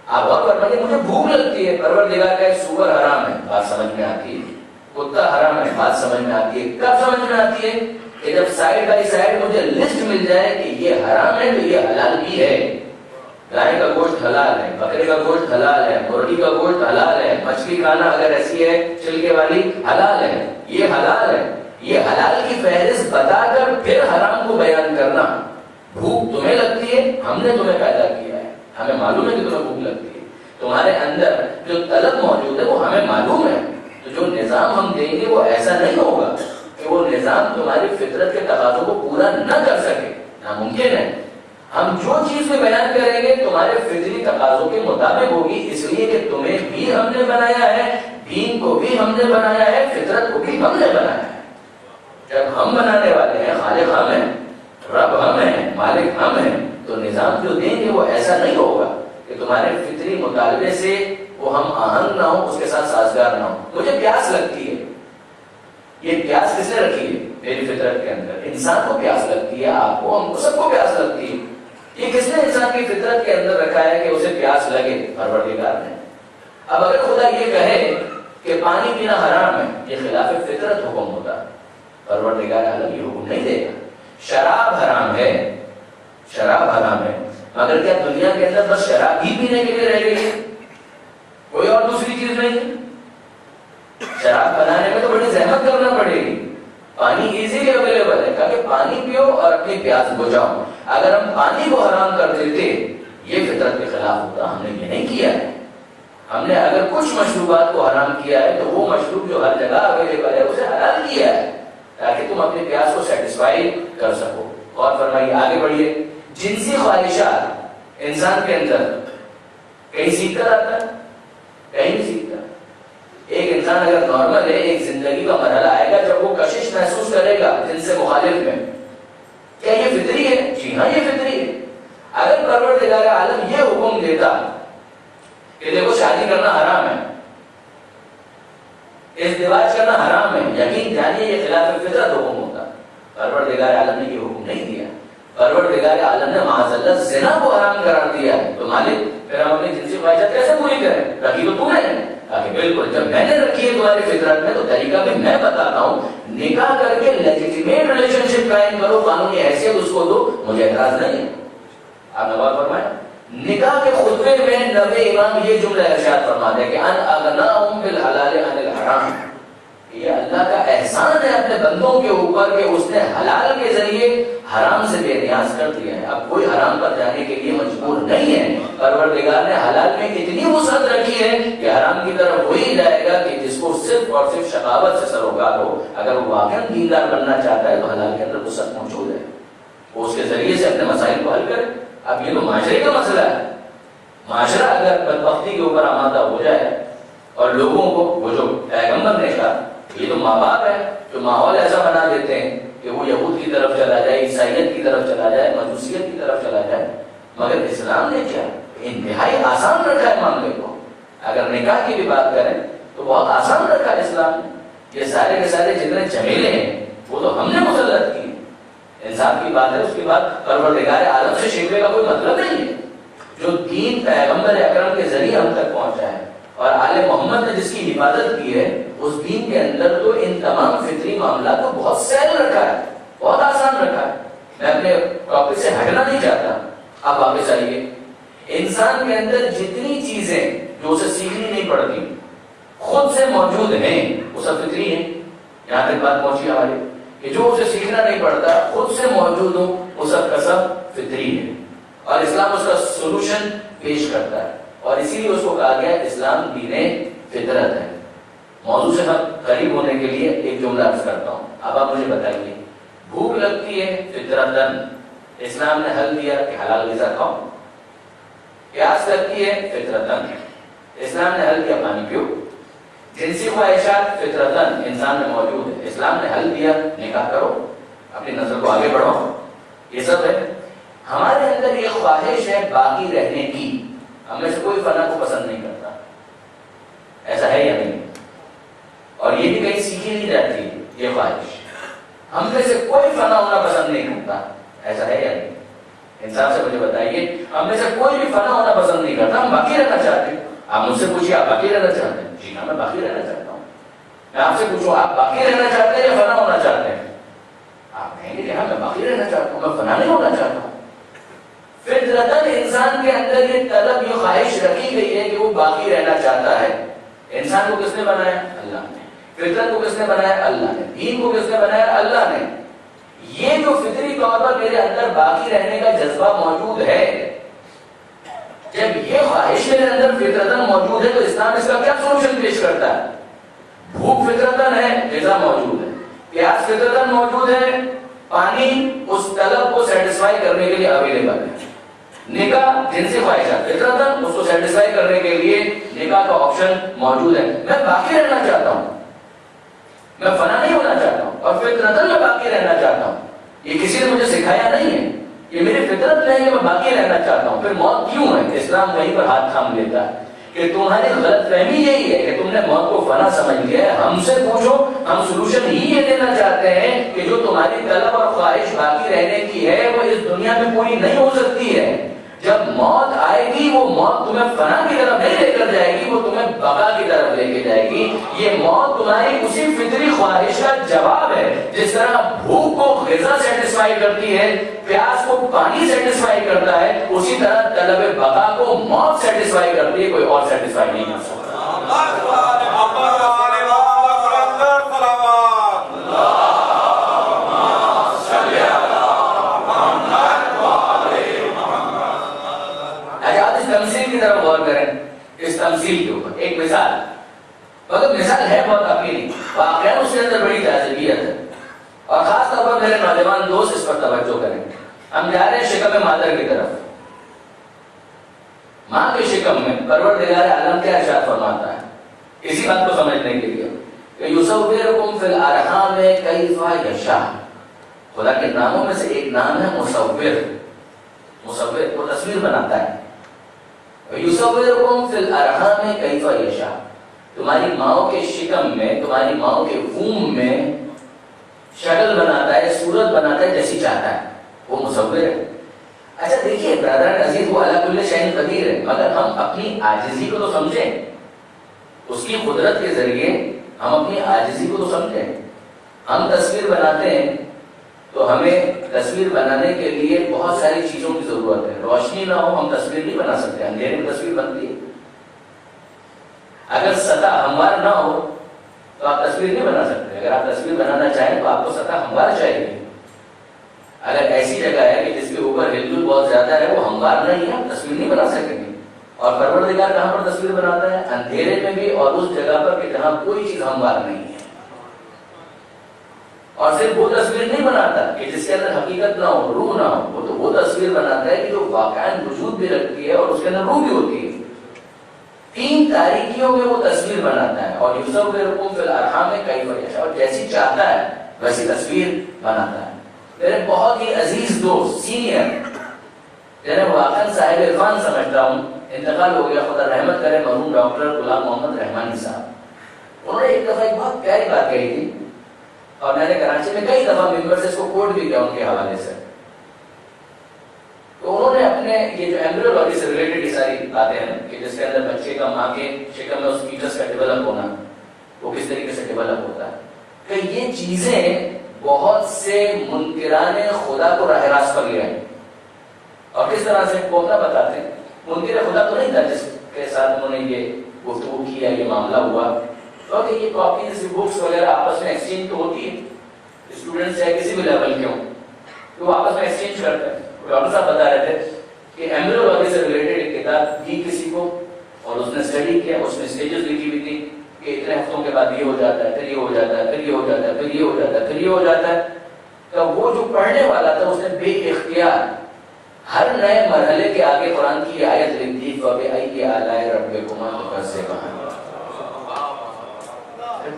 آپ اور فرمائیے، مجھے بھوک لگتی ہے، پروردگار کا ایک سور حرام ہے، بات سمجھ میں آتی ہے، کتا حرام ہے، بات سمجھ میں آتی ہے۔ کب سمجھ میں آتی ہے؟ کہ جب سائڈ بائی سائڈ مجھے لسٹ مل جائے کہ یہ حرام ہے تو یہ حلال بھی ہے۔ گائے کا گوشت حلال ہے، بکرے کا گوشت حلال ہے، مرغی کا گوشت حلال ہے، مچھلی کھانا اگر ایسی ہے چھلکے والی حلال ہے، یہ حلال ہے۔ یہ حلال کی فہرست بتا کر پھر حرام کو بیان کرنا۔ بھوک تمہیں لگتی ہے، ہم نے تمہیں پیدا کیا ہے، ہمیں معلوم ہے کہ تمہیں بھوک لگتی ہے، تمہارے اندر جو طلب موجود ہے وہ ہمیں معلوم ہے، تو جو نظام ہم دیں گے وہ ایسا نہیں ہوگا کہ وہ نظام تمہاری فطرت کے تقاضوں کو پورا نہ کر سکے، ناممکن ہے۔ ہم جو چیز میں بیان کریں گے تمہارے فطری تقاضوں کے مطابق ہوگی، اس لیے کہ تمہیں بھی ہم نے بنایا ہے، دین کو بھی ہم نے بنایا ہے، فطرت کو بھی ہم نے بنایا ہے۔ جب ہم بنانے والے ہیں، خالق ہم ہیں، رب ہم ہیں، مالک ہم ہیں، تو نظام جو دیں گے وہ ایسا نہیں ہوگا کہ تمہارے فطری مطالبے سے وہ ہم آہنگ نہ ہو، اس کے ساتھ سازگار نہ ہو۔ مجھے پیاس لگتی ہے، یہ پیاس کس نے رکھی ہے؟ میری فطرت کے اندر انسان کو پیاس لگتی ہے، آپ کو، ہم کو، سب کو پیاس لگتی ہے۔ یہ کس نے انسان کی فطرت کے اندر رکھا ہے کہ اسے پیاس لگے؟ پروردگار نے۔ اب اگر خدا یہ کہے کہ پانی پینا حرام ہے، یہ خلاف فطرت حکم ہوتا ہے، پروردگار عالم یہ حکم نہیں دے گا. شراب حرام ہے، شراب حرام ہے، مگر کیا دنیا کے اندر بس شراب ہی پینے کے لیے رہ گئی ہے؟ کوئی اور دوسری چیز نہیں ہے؟ شراب بنانے میں تو بڑی زحمت کرنا پڑے گی. پانی ایزیلی اویلیبل ہے، تاکہ پانی پیو اور اپنی پیاس بجھاؤ. اگر ہم پانی کو حرام کر دیتے یہ فطرت کے خلاف ہوتا. ہم نے یہ نہیں کیا ہے. ہم نے اگر کچھ مشروبات کو حرام کیا ہے تو وہ مشروب جو ہر جگہ اویلیبل ہے اسے حلال کیا ہے تاکہ تم اپنی پیاس کو سیٹسفائی کر سکو. اور فرمائیے، آگے بڑھیے. جنسی خواہشات انسان کے اندر کہیں سیکھ کر آتا ہے؟ کہیں نہیں سیکھتا. ایک انسان اگر نارمل ہے، ایک زندگی کا مرحلہ آئے گا جب وہ کشش محسوس کرے گا جن سے مخالف میں. کیا یہ فطری ہے؟ جی ہاں یہ فطری ہے. اگر پروردگار عالم یہ حکم دیتا کہ دیکھو شادی کرنا حرام ہے، ازدواج کرنا حرام ہے، یقین جانیے یہ خلاف فطرت حکم ہوتا. پروردگار عالم نے یہ حکم نہیں دیا. پروردگار عالم نے معاذ اللہ زنا کو حرام قرار دیا ہے. تو مالک پھر ہم اپنی جنسی خواہشات کیسے پوری کریں؟ رکھی تو تو نے. بالکل، جب میں نے رکھی ہے تمہاری فطرت میں تو طریقہ بھی میں بتاتا ہوں. نکاح کر کے لیجیٹیمیٹ ریلیشن شپ قائم کرو، قانونی حیثیت اس کو دو، مجھے اعتراض نہیں ہے. آپ نواب فرمائیں. نکاح کے خطبے میں نبی امام یہ جملہ ارشاد فرماتے ہیں کہ ان اغناہم بالحلال عن الحرام. یہ اللہ کا احسان ہے اپنے بندوں کے اوپر کہ اس نے حلال کے ذریعے حرام سے بے نیاز کر دیا ہے. اب کوئی حرام پر جانے کے لیے مجبور نہیں ہے. پروردگار نے حلال میں اتنی وسعت رکھی ہے کہ حرام کی طرف وہی جائے گا کہ جس کو صرف اور صرف شقاوت سے سروکار ہو. اگر وہ واقعا دیندار بننا چاہتا ہے تو حلال کے اندر وسعت موجود ہے، وہ اس کے ذریعے سے اپنے مسائل کو حل کرے. اب یہ تو معاشرے کا مسئلہ ہے. معاشرہ اگر بدبختی کے اوپر آمادہ ہو جائے اور لوگوں کو وہ جو پیغمبر نے کہا، یہ تو ماں باپ ہے جو ماحول ایسا بنا دیتے ہیں کہ وہ یہود کی طرف چلا جائے، عیسائیت کی طرف چلا جائے، مجوسیت کی طرف چلا جائے. مگر اسلام نے کیا انتہائی آسان رکھا ہے معاملے کو. اگر نکاح کی بھی بات کریں تو بہت آسان رکھا ہے اسلام نے. یہ سارے کے سارے جتنے جھمیلے ہیں وہ تو ہم نے مسلط کی. انصاف کی بات ہے. اس کے بعد پروردگار عالم سے شکوے کا کوئی مطلب نہیں ہے. جو دین پیغمبر اکرم کے ذریعے ہم تک پہنچا ہے اور آل محمد نے جس کی حفاظت کی ہے، اس دین کے اندر تو ان تمام فطری معاملات کو بہت سہل رکھا ہے، بہت آسان رکھا ہے. میں اپنے ٹاپک سے ہٹنا نہیں چاہتا. آپ واپس آئیے. انسان کے اندر جتنی چیزیں جو اسے سیکھنی نہیں پڑتی خود سے موجود ہیں وہ سب فطری ہیں. یہاں تک بات پہنچی ہماری کہ جو اسے سیکھنا نہیں پڑتا خود سے موجود ہوں وہ سب کا سب فطری ہے. اور اسلام اس کا سولوشن پیش کرتا ہے. اور اسی لیے اس کو کہا گیا اسلام دین فطرت ہے. موضوع سے ہم قریب ہونے کے لیے ایک جملہ عرض کرتا ہوں. اب آپ مجھے بتائیے، بھوک لگتی ہے فطرتاً، اسلام نے حل دیا کہ حلال غذا کھاؤ. پیاس لگتی ہے فطرتاً، اسلام نے حل دیا پانی پیو. جنسی خواہشات فطرتاً انسان میں موجود ہے، اسلام نے حل دیا نکاح کرو، اپنی نسل کو آگے بڑھاؤ. یہ سب ہے. ہمارے اندر یہ خواہش ہے باقی رہنے کی. ہم میں سے کوئی فنا کو پسند نہیں کرتا، ایسا ہے یا نہیں؟ اور یہ بھی کہیں سیکھی نہیں جاتی یہ خواہش. ہم میں سے کوئی فنا ہونا پسند نہیں کرتا، ایسا ہے یا نہیں؟ انسان سے مجھے بتائیے، ہم میں سے کوئی بھی فنا ہونا پسند نہیں کرتا، ہم باقی رہنا چاہتے ہیں. آپ مجھ سے پوچھیے آپ باقی رہنا چاہتے ہیں؟ جی ہاں میں باقی رہنا چاہتا ہوں. میں آپ سے پوچھوں آپ باقی رہنا چاہتے ہیں یا فنا ہونا چاہتے ہیں؟ آپ کہیں گے ہاں میں باقی رہنا چاہتا ہوں، میں فنا نہیں ہونا چاہتا ہوں. فطرتاً انسان کے اندر یہ طلب، یہ خواہش رکھی گئی ہے کہ وہ باقی رہنا چاہتا ہے. انسان کو کس نے بنایا؟ اللہ نے. فطرت کو کس نے بنایا؟ اللہ نے. دین کو کس نے بنایا؟ اللہ نے. یہ جو فطری طور پر میرے اندر باقی رہنے کا جذبہ موجود ہے، جب یہ خواہش میرے اندر فطرتاً موجود ہے تو اسلام اس کا کیا سولوشن پیش کرتا ہے؟ بھوک فطرتاً ہے، غذا موجود ہے. پیاس فطرتاً موجود ہے، پانی اس طلب کو سیٹسفائی کرنے کے لیے اویلیبل ہے. نکاح جنسی خواہشات فطرتاً اس کو سیٹسفائی کرنے کے لیے نکاح کا آپشن موجود ہے. میں باقی رہنا چاہتا ہوں، میں فنا نہیں ہونا چاہتا ہوں، اور فطرتاً میں باقی رہنا چاہتا ہوں. یہ کسی نے مجھے سکھایا نہیں ہے، یہ میری فطرت میں ہے کہ میں باقی رہنا چاہتا ہوں. پھر موت کیوں ہے؟ اسلام وہیں پر ہاتھ تھام لیتا ہے کہ تمہاری غلط فہمی یہی ہے کہ تم نے موت کو فنا سمجھ لیا ہے. ہم سے پوچھو، ہم سولوشن ہی یہ دینا چاہتے ہیں کہ جو تمہاری طلب اور خواہش باقی رہنے کی ہے وہ اس دنیا میں پوری نہیں ہو سکتی ہے. جب موت آئے گی وہ موت تمہیں فنا کی طرف نہیں لے کر جائے گی، وہ تمہیں بقا کی طرف لے کے جائے گی۔ یہ موت تمہاری اسی فطری خواہش کا جواب ہے، جس طرح بھوک کو غذا سیٹسفائی کرتی ہے، پیاس کو پانی سیٹسفائی کرتا ہے، اسی طرح طلب بقا کو موت سیٹسفائی کرتی ہے، کوئی اور سیٹسفائی نہیں کر سکتا۔ تمثیل کی طرف غور کریں، اس تمثیل کے اوپر ایک مثال، مگر مثال ہے بہت اپنی، واقعہ اس کے اندر بڑی جاذبیت ہے، اور خاص طور پر میرے نوجوان دوست اس پر توجہ کریں۔ ہم جا رہے ہیں شکم مادر کی طرف، ماں کے شکم میں پروردگار عالم کیا ارشاد فرماتا ہے اسی بات کو سمجھنے کے لیے کہ یصورکم فی الارحام کیف یشاء۔ خدا کے ناموں میں سے ایک نام ہے مصور، مصور وہ تصویر بناتا ہے۔ یصورکم فی الارحام کیف یشاء، تمہاری ماؤں کے شکم میں، تمہاری ماؤں کے ووم میں شکل بناتا ہے، صورت بناتا ہے جیسی چاہتا ہے، وہ مصور ہے۔ اچھا دیکھیے برادران عزیز، وہ علی کل شیء قدیر ہے، مگر ہم اپنی عاجزی کو تو سمجھیں، اس کی قدرت کے ذریعے ہم اپنی عاجزی کو تو سمجھیں۔ ہم تصویر بناتے ہیں تو ہمیں تصویر بنانے کے لیے بہت ساری چیزوں کی ضرورت ہے، روشنی نہ ہو ہم تصویر نہیں بنا سکتے، اندھیرے میں تصویر بنتی ہے۔ اگر سطح ہموار نہ ہو تو آپ تصویر نہیں بنا سکتے، اگر آپ تصویر بنانا چاہیں تو آپ کو سطح ہموار چاہیے۔ اگر ایسی جگہ ہے کہ جس کے اوپر ہلچل بہت زیادہ ہے، وہ ہموار نہیں ہے، آپ تصویر نہیں بنا سکیں گے۔ اور پروردگار کہاں پر تصویر بناتا ہے؟ اندھیرے میں بھی، اور اس جگہ پر کہ جہاں کوئی چیز ہموار نہیں ہے۔ اور صرف وہ تصویر نہیں بناتا کہ جس کے اندر حقیقت نہ ہو، روح نہ ہو، وہ تو وہ تصویر بناتا ہے کہ جو واقعاً وجود بھی رکھتی ہے اور اس کے اندر روح بھی ہوتی ہے۔ تین تاریکیوں میں وہ تصویر بناتا ہے، اور یصورکم فی الارحام کیف یشاء، اور جیسی چاہتا ہے ویسی تصویر بناتا ہے۔ میرے بہت ہی عزیز دوست سینئر، جنہیں واقعاً صاحب عرفان سمجھتا ہوں، انتقال ہو گیا، خدا رحمت کرے، مرحوم ڈاکٹر غلام محمد رحمانی صاحب، انہوں نے ایک دفعہ ایک بہت پیاری بات کہی تھی، اور میں نے کراچی میں کئی دفعہ ممبر سے اس کو کوٹ بھی کیا ان کے حوالے سے۔ تو انہوں نے اپنے یہ جو ایمبریولوجی سے ریلیٹڈ یہ ساری باتیں ہیں کہ جس کے اندر بچے کا ماں کے شکم میں اس فیٹس کا ڈیولپ ہونا، وہ کس طریقے سے ڈیولپ ہوتا ہے، کہ یہ چیزیں بہت سے منکران خدا کو راہ راست پر لے آئیں، اور کس طرح سے وہ اپنا بتاتے ہیں۔ منکر خدا تو نہیں تھا جس کے ساتھ انہوں نے یہ گفتگو کیا، یہ معاملہ ہوا، کیونکہ یہ کاپیز بکس وغیرہ آپس میں ایکسچینج تو ہوتی ہے، اسٹوڈنٹس چاہے کسی بھی لیول کے ہوں تو وہ آپس میں ایکسچینج کرتے ہیں۔ ڈاکٹر صاحب بتا رہے تھے کہ ایمبریولوجی سے ریلیٹڈ ایک کتاب دی کسی کو، اور اس نے اسٹڈی کیا، اس میں اسٹیجز لکھی ہوئی تھی کہ اتنے ہفتوں کے بعد یہ ہو جاتا ہے، پھر یہ ہو جاتا ہے، پھر یہ ہو جاتا ہے، پھر یہ ہو جاتا ہے، پھر یہ ہو جاتا ہے۔ تو وہ جو پڑھنے والا تھا اس نے بے اختیار ہر نئے مرحلے کے آگے قرآن کی آیت لکھ دی، فَبِأَيِّ آلَاءِ رَبِّكُمَا تُكَذِّبَانِ،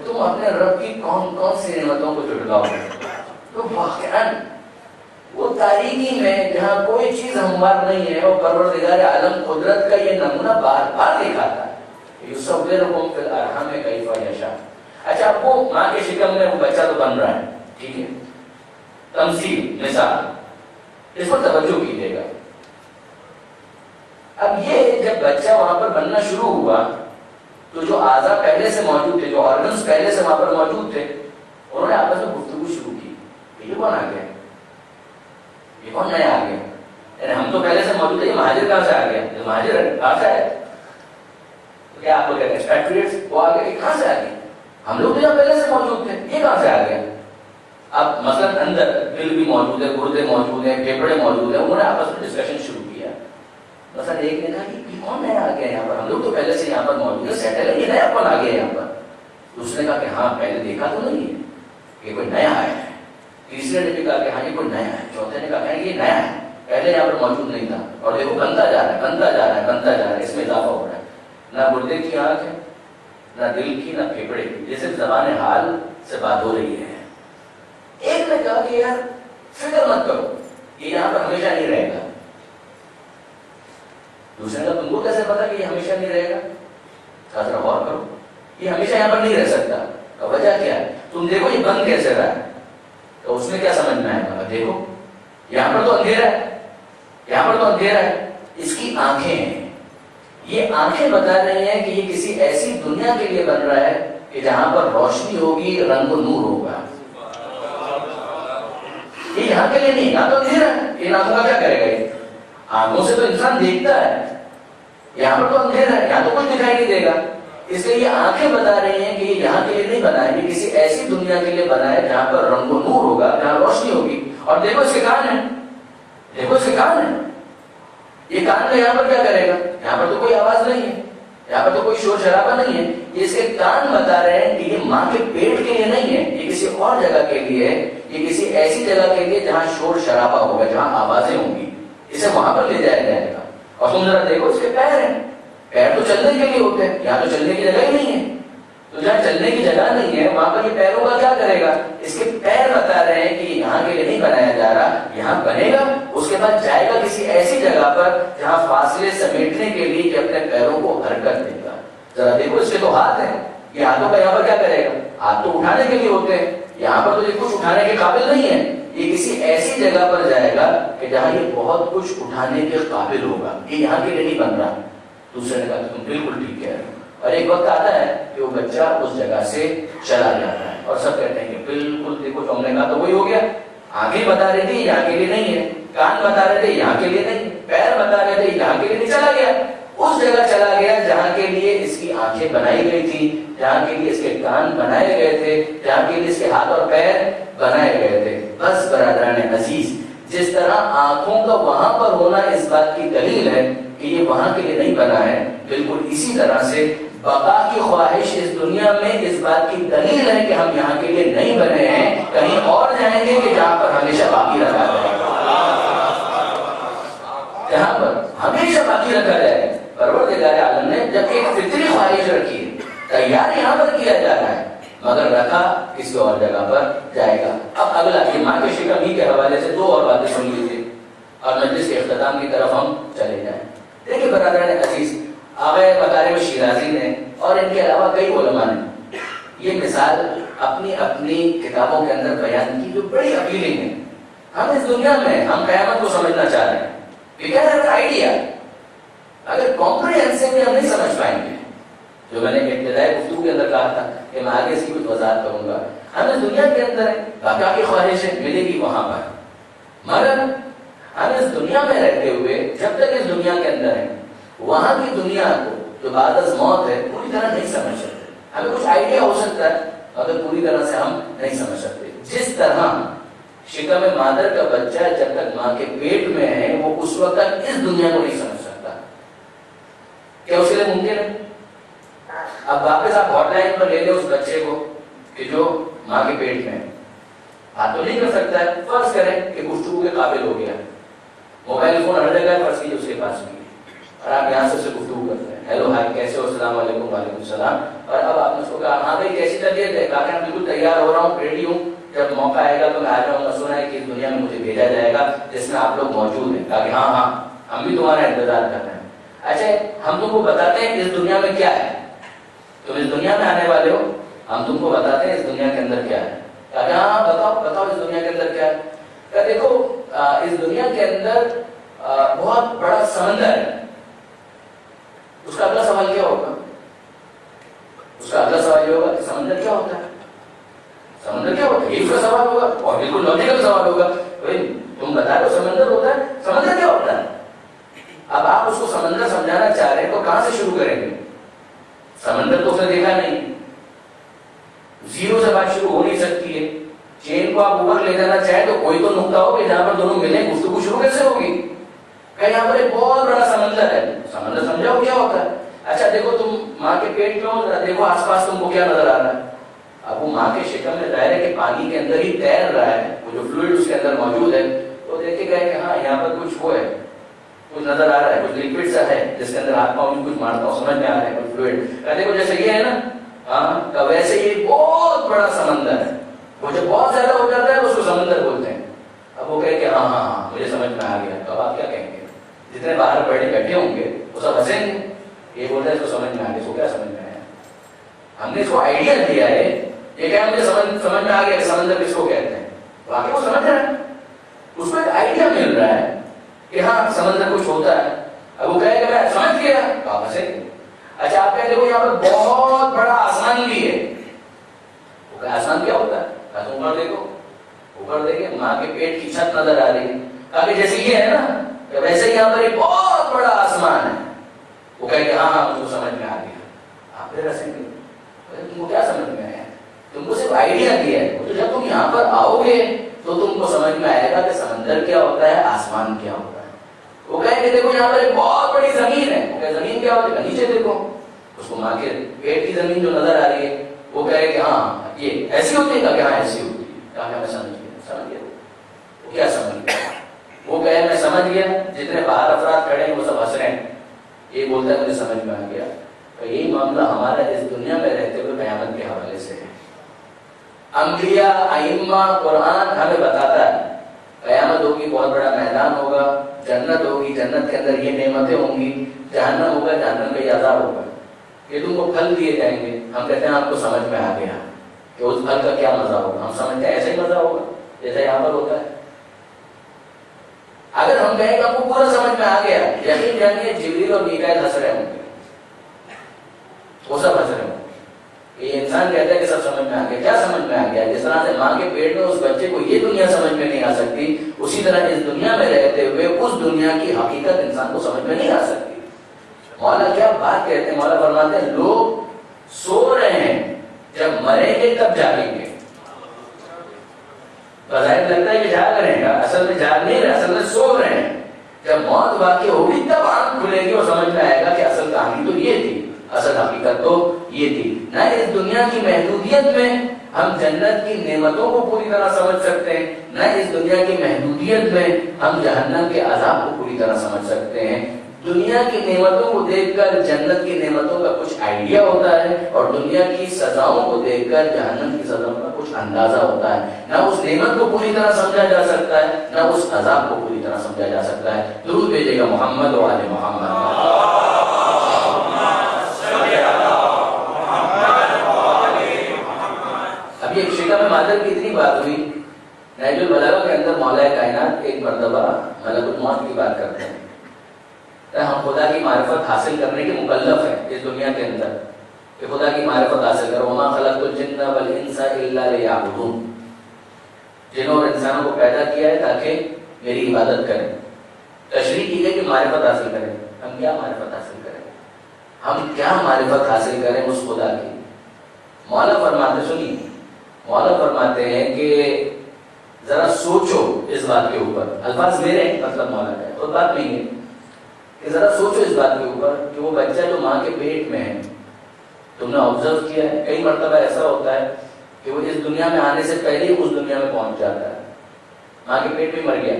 تم اپنے رب کی کون کون سی نعمتوں کو جھٹلاؤ گے۔ تو واقعاً وہ تاریکی میں جہاں کوئی چیز ہموار نہیں ہے، وہ پروردگار عالم قدرت کا یہ نمونہ بار بار دکھاتا ہے، یصورکم فی الارحام کیف یشاء۔ اچھا وہ ماں کے شکم میں وہ بچہ تو بن رہا ہے، ٹھیک ہے، تمثیل مثال، اس پر توجہ کیجیے گا۔ اب یہ جب بچہ وہاں پر بننا شروع ہوا تو جو اعضاء پہلے سے موجود تھے، جو آرگنز پہلے سے وہاں پر موجود تھے، انہوں نے آپس میں گفتگو شروع کی، یہ کون آ گیا، یہ کون نیا آ گیا، یعنی ہم تو پہلے سے موجود تھے، یہ مہاجر کہاں سے آ گیا، یہ مہاجر ہے کہاں سے ہے، تو کیا آپ کو کہتے ہیں ایکسپیکٹریٹس، وہ آ گیا، کہاں سے آ گیا، ہم لوگ تو یہاں پہلے سے موجود تھے، یہ کہاں سے آ گیا۔ اب مثلاً اندر دل بھی موجود ہے، گردے موجود ہیں، پھیپھڑے موجود ہیں، انہوں نے آپس میں ڈسکشن شروع کیا۔ مثلا ایک نے کہا کہ کون نیا آ گیا یہاں پر، ہم لوگ تو پہلے سے یہاں پر موجود ہے، سیٹل ہے، یہ نیا کون آ گیا یہاں پر۔ دوسرے نے کہا کہ ہاں پہلے دیکھا تو نہیں ہے، یہ کوئی نیا آیا ہے۔ تیسرے نے بھی کہا کہ ہاں یہ کوئی نیا ہے۔ چوتھے نے کہا کہ یہ نیا ہے، پہلے یہاں پر موجود نہیں تھا، اور دیکھو بنتا جا رہا ہے، بنتا جا رہا ہے، بنتا جا رہا ہے، اس میں اضافہ ہو رہا ہے۔ نہ گردے کی آنکھ ہے، نہ دل کی، نہ پھیپھڑے کی، یہ صرف زبان حال سے بات ہو رہی ہے۔ ایک نے کہا کہ یار فکر مت کرو، یہ یہاں پر ہمیشہ نہیں رہے گا۔ دوسرے کا تم کو کیسے پتا کہ یہ ہمیشہ نہیں رہے گا؟ ذرا غور کرو، یہ ہمیشہ یہاں پر نہیں رہ سکتا، وجہ کیا ہے؟ تم دیکھو یہ بند کیسے رہا ہے، تو اس میں کیا سمجھ میں آئے گا؟ دیکھو یہاں پر تو اندھیرا ہے، یہاں پر تو اندھیرا ہے، اس کی آنکھیں ہیں. یہ آنکھیں بتا رہی ہیں کہ یہ کسی ایسی دنیا کے لیے بن رہا ہے کہ جہاں پر روشنی ہوگی، رنگ و نور ہوگا. یہ یہاں کے لیے نہیں، یہاں تو اندھیرا ہے. ان آنکھوں کا کیا کرے گا؟ یہ آنکھوں سے تو انسان دیکھتا ہے، یہاں پر تو اندھیرا ہے، یہاں تو کچھ دکھائی نہیں دے گا. اس لیے یہ آنکھیں بتا رہی ہیں کہ یہ یہاں کے لیے نہیں بنا ہے، یہ کسی ایسی دنیا کے لیے بنا ہے جہاں پر رنگ و نور ہوگا، جہاں روشنی ہوگی. اور دیکھو اس کے کان ہیں، دیکھو اس کے کان ہیں. یہ کان کا یہاں پر کیا کرے گا؟ یہاں پر تو کوئی آواز نہیں ہے، یہاں پر تو کوئی شور شرابہ نہیں ہے. یہ اس کے کان بتا رہے ہیں کہ یہ ماں کے پیٹ کے لیے نہیں ہے، یہ کسی اور جگہ کے لیے ہے. یہ کسی ایسی جگہ کے لیے جہاں شور شرابہ ہوگا، جہاں آوازیں ہوں گی. اسے وہاں پر لے جایا جائے گا. اور تم ذرا دیکھو اس کے پیر ہیں، پیر تو چلنے کے لیے ہوتے ہیں، یہاں تو چلنے کی جگہ ہی نہیں ہے. تو جہاں چلنے کی جگہ نہیں ہے وہاں پر یہ پیروں کا کیا کرے گا؟ اس کے پیر بتا رہے ہیں کہ یہاں کے لیے نہیں بنایا جا رہا، یہاں بنے گا. اس کے بعد جائے گا کسی ایسی جگہ پر جہاں فاصلے سمیٹنے کے لیے کہ اپنے پیروں کو حرکت دے گا. ذرا دیکھو اس کے تو ہاتھ ہیں، یہ ہاتھوں کا یہاں پر کیا کرے گا؟ ہاتھ تو اٹھانے کے لیے ہوتے ہیں، یہاں پر تو یہ کچھ اٹھانے کے قابل نہیں ہے. یہ کسی ایسی جگہ پر جائے گا کہ جہاں یہ بہت کچھ اٹھانے کے قابل ہوگا. یہ یہاں کے لیے نہیں بن رہا. دوسرے نے کہا تم بالکل ٹھیک کہہ رہے ہو. اور ایک وقت آتا ہے کہ وہ بچہ اس جگہ سے چلا جاتا ہے اور سب کہتے ہیں کہ بالکل دیکھو جو ہم نے کہا تو وہی ہو گیا. آنکھیں بتا رہی تھی یہاں کے لیے نہیں ہے، کان بتا رہے تھے یہاں کے لیے نہیں، پیر بتا رہے تھے یہاں کے لیے نہیں، چلا گیا. اس جگہ چلا گیا جہاں کے لیے اس کی آنکھیں بنائی گئی تھی، جہاں کے لیے اس کے کان بنائے گئے تھے، جہاں کے لیے اس کے ہاتھ اور پیر بنائے گئے تھے. بس برادران عزیز، جس طرح آنکھوں کا وہاں پر ہونا اس بات کی دلیل ہے کہ یہ وہاں کے لیے نہیں بنا ہے، بالکل اسی طرح سے بقا کی خواہش اس دنیا میں اس بات کی دلیل ہے کہ ہم یہاں کے لیے نہیں بنے ہیں، کہیں اور جائیں گے کہ جہاں پر ہمیشہ باقی رکھا جائے گا، جہاں پر ہمیشہ باقی رکھا جائے گا. پروردگار عالم نے جب ایک فطری خواہش رکھی ہے، تیار یہاں پر کیا جا رہا ہے، مگر رکھا کسی اور جگہ پر جائے گا. اب اگلا یہ ماں کے شکم ہی کے حوالے سے دو اور باتیں سن لیجیے اور مجلس کے اختتام کی طرف ہم چلے جائیں. دیکھیے برادران عزیز، آغا مکارم شیرازی نے اور ان کے علاوہ کئی علماء نے یہ مثال اپنی اپنی کتابوں کے اندر بیان کی جو بڑی اپیلنگ ہے. ہم اس دنیا میں ہم قیامت کو سمجھنا چاہ رہے ہیں، آئیڈیا اگر کمپریہنسولی ہم نہیں سمجھ پائیں گے، جو میں نے ابتدائی گفتگو کے اندر کہا تھا کہ میں آگے اس کی کچھ وضاحت کروں گا. ہم اس دنیا کے اندر ہیں، بقا کی خواہشیں ملے گی وہاں پر، مگر ہم اس دنیا میں رہتے ہوئے جب تک اس دنیا کے اندر ہیں وہاں کی دنیا کو جو بعد از موت ہے پوری طرح نہیں سمجھ سکتے. ہمیں کچھ آئیڈیا ہو سکتا ہے مگر پوری طرح سے ہم نہیں سمجھ سکتے. جس طرح شکم مادر کا بچہ جب تک ماں کے پیٹ میں ہے وہ اس وقت تک اس دنیا کو نہیں سمجھ سکتا. کیا اس کے لیے ممکن ہے؟ اب واپس آپ ہاٹ لائن پر لے لیں اس بچے کو کہ جو ماں کے پیٹ میں ہے، بات تو نہیں کر سکتا ہے. فرض کریں کہ گفتگو کے قابل ہو گیا، موبائل فون ہر جگہ فرض کیجیے اس کے پاس بھی، اور آپ یہاں سے اس سے گفتگو کرتے ہیں، ہیلو ہائی کیسے ہو، السلام علیکم، وعلیکم السلام. اور اب آپ نے اس کو کہا ہاں بھائی کیسی طبیعت ہے؟ کہا کہ میں بالکل تیار ہو رہا ہوں، ریڈی ہوں، جب موقع آئے گا تو میں آ جاؤں گا. سنا ہے کہ اس دنیا میں مجھے بھیجا جائے گا جس میں آپ لوگ موجود ہیں. کہا کہ ہاں ہاں ہم بھی تمہارا انتظار کر رہے ہیں. اچھا ہم تم کو بتاتے ہیں اس دنیا میں کیا ہے، تم اس دنیا میں آنے والے ہو، ہم تم کو بتاتے ہیں اس دنیا کے اندر کیا ہے. کہا کہ ہاں بتاؤ بتاؤ اس دنیا کے اندر کیا ہے. کہ دیکھو اس دنیا کے اندر بہت بڑا سمندر ہے. اس کا اگلا سوال کیا ہوگا؟ اس کا اگلا سوال یہ ہوگا کہ سمندر کیا ہوتا ہے، سمندر کیا ہوتا ہے، یہ اس کا سوال ہوگا اور بالکل لاجیکل سوال ہوگا. تم بتا رہے ہو سمندر ہوتا ہے، سمندر کیا ہوتا ہے. اب آپ اس کو سمندر سمجھانا چاہ رہے ہیں تو کہاں سے شروع کریں گے؟ سمندر تو اس نے دیکھا نہیں، زیرو سے بات شروع ہو نہیں سکتی ہے. چین کو آپ اوپر لے جانا چاہیں تو کوئی تو نقطہ ہو کہ جہاں پر دونوں ملیں، گفتگو شروع کیسے ہوگی؟ کہ یہاں پر ایک بہت بڑا سمندر ہے، سمندر سمجھاؤ کیا ہوتا ہے. اچھا دیکھو تم ماں کے پیٹ میں ہو، دیکھو آس پاس تم کو کیا نظر آ رہا ہے. اب وہ ماں کے شکم میں ظاہر ہے کہ پانی کے اندر ہی تیر رہا ہے، وہ جو فلوئڈ اس کے اندر موجود ہے، تو دیکھے گئے کہ ہاں یہاں پر کچھ وہ ہے، کچھ نظر آ رہا ہے، کچھ لکوڈ سا ہے جس کے اندر ہاتھ پاؤں کچھ مارتا ہوں، سمجھ میں آ رہا ہے کچھ فلوئڈ. دیکھو جیسے یہ ہے نا، ہاں تو ویسے یہ بہت بڑا سمندر ہے. وہ جب بہت زیادہ ہو جاتا ہے اس کو سمندر بولتے ہیں. اب وہ کہے کہ ہاں ہاں ہاں مجھے سمجھ میں آ گیا. تو اب آپ کیا کہیں گے؟ جتنے باہر بیٹھے ہوں گے وہ سب ہنسیں گے. یہ بولتا ہے اس کو سمجھ میں آ گیا. اس کو کیا سمجھ میں آیا؟ ہم نے اس کو آئیڈیا دیا ہے، یہ کیا مجھے سمجھ میں آ گیا کہ سمندر کس کو کہتے ہیں. واقعی وہ سمجھ رہا ہے، اس کو ایک آئیڈیا مل رہا ہے کہ ہاں سمندر کچھ ہوتا ہے. اب وہ کہے کہ میں سمجھ گیا، کہاں پھنسے گے؟ اچھا آپ کہتے ہو یہاں پر بہت بڑا آسمان بھی ہے، وہ کہا آسمان کیا ہوتا ہے؟ کہا تم اوپر دیکھو، اوپر دیکھے ماں کے پیٹ کی چھت نظر آ رہی ہے، کہا کہ جیسے یہ ہے نا کہ ویسے یہاں پر ایک بہت بڑا آسمان ہے۔ وہ کہے کہ ہاں مجھے سمجھ میں آ گیا۔ آپ پھر ہنسیں گے، تم کو کیا سمجھ میں آیا؟ تم کو صرف آئیڈیا دیا ہے، تو جب تم یہاں پر آؤ گے تو تم کو سمجھ میں آئے گا کہ سمندر کیا ہوتا ہے، آسمان کیا ہوتا ہے۔ وہ کہیں کہ دیکھو یہاں پر ایک بہت بڑی زمین ہے، وہ کہے زمین کیا ہوتی ہے؟ نیچے دیکھو، اس کو ماں کے پیٹ کی زمین جو نظر آ رہی ہے، وہ کہے کہ ہاں یہ ایسی ہوتی ہے، کہ ہاں ایسی ہوتی ہے۔ کہا میں سمجھ گیا۔ وہ کیا سمجھ گیا؟ وہ کہے میں سمجھ گیا، جتنے باہر افراد کھڑے ہیں وہ سب ہنس رہے ہیں، یہ بولتا ہے مجھے سمجھ میں آ گیا۔ تو یہی معاملہ ہمارا اس دنیا میں رہتے ہوئے قیامت کے حوالے سے ہے۔ انبیاء، ائمہ، قرآن ہمیں بتاتا ہے قیامت ہوگی، بہت بڑا میدان ہوگا، جنت ہوگی، جنت کے اندر یہ نعمتیں ہوں گی، جہنم ہوگا، جہنم کا یہ عذاب ہوگا، یہ تم کو پھل دیے جائیں گے۔ ہم کہتے ہیں آپ کو سمجھ میں آ گیا کہ اس پھل کا کیا مزہ ہوگا، ہم سمجھتے ہیں ایسا ہی مزہ ہوگا جیسا یہاں پر ہوتا ہے۔ اگر ہم کہیں کہ آپ کو پورا سمجھ میں آ گیا، یقین جانیے جبریل اور میکائیل ہنس رہے ہوں گے، وہ سب ہنس رہے ہوں گے۔ یہ انسان کہتا ہے کہ سب سمجھ میں آ گیا، کیا سمجھ میں آ گیا؟ جس طرح سے ماں کے پیٹ میں اس بچے کو یہ دنیا سمجھ میں نہیں آ سکتی، اسی طرح اس دنیا میں رہتے ہوئے اس دنیا کی حقیقت انسان کو سمجھ میں نہیں آ سکتی۔ مولا کیا بات کہتے ہیں، مولا فرماتے ہیں لوگ سو رہے ہیں، جب مریں گے تب جاگیں گے۔ بظاہر لگتا ہے کہ جاگ رہے ہیں، اصل میں جاگ نہیں رہے، اصل میں سو رہے ہیں۔ جب موت واقع ہوگی تب آنکھ کھلے گی اور سمجھ میں آئے گا کہ اصل کہانی تو یہ تھی، اصل حقیقت تو یہ تھی۔ نہ اس دنیا کی محدودیت میں ہم جنت کی نعمتوں کو پوری طرح سمجھ سکتے ہیں، نہ اس دنیا کی محدودیت میں ہم جہنم کے عذاب کو پوری طرح سمجھ سکتے ہیں۔ دنیا کی نعمتوں کو دیکھ کر جنت کی نعمتوں کا کچھ آئیڈیا ہوتا ہے، اور دنیا کی سزاؤں کو دیکھ کر جہنم کی سزاؤں کا کچھ اندازہ ہوتا ہے۔ نہ اس نعمت کو پوری طرح سمجھا جا سکتا ہے، نہ اس عذاب کو پوری طرح سمجھا جا سکتا ہے۔ درود بھیجے گا محمد و آل محمد۔ ابھی ایک شکم مادر کی اتنی بات ہوئی، نہج البلاغہ کے اندر مولا کائنات ایک مرتبہ ملک الموت کی بات کرتے ہیں۔ ہم خدا کی معرفت حاصل کرنے کے مکلف ہیں اس دنیا کے اندر، کہ خدا کی معرفت حاصل کرو۔ وما خلقت الجن والانس الا لیعبدون، جنوں اور انسانوں کو پیدا کیا ہے تاکہ میری عبادت کریں۔ تشریح کی ہے کہ معرفت حاصل کریں۔ ہم کیا معرفت حاصل کریں؟ ہم کیا معرفت حاصل کریں اس خدا کی؟ مولا فرماتے، سنیے، مولا فرماتے ہیں کہ ذرا سوچو اس بات کے اوپر، الفاظ میرے ہیں، مطلب مولا کا ہے، اور بات نہیں ہے، کہ ذرا سوچو اس بات کے اوپر کہ وہ بچہ جو ماں کے پیٹ میں ہے، تم نے آبزرو کیا ہے کئی مرتبہ ایسا ہوتا ہے کہ وہ اس دنیا میں آنے سے پہلے ہی اس دنیا میں پہنچ جاتا ہے، ماں کے پیٹ میں مر گیا۔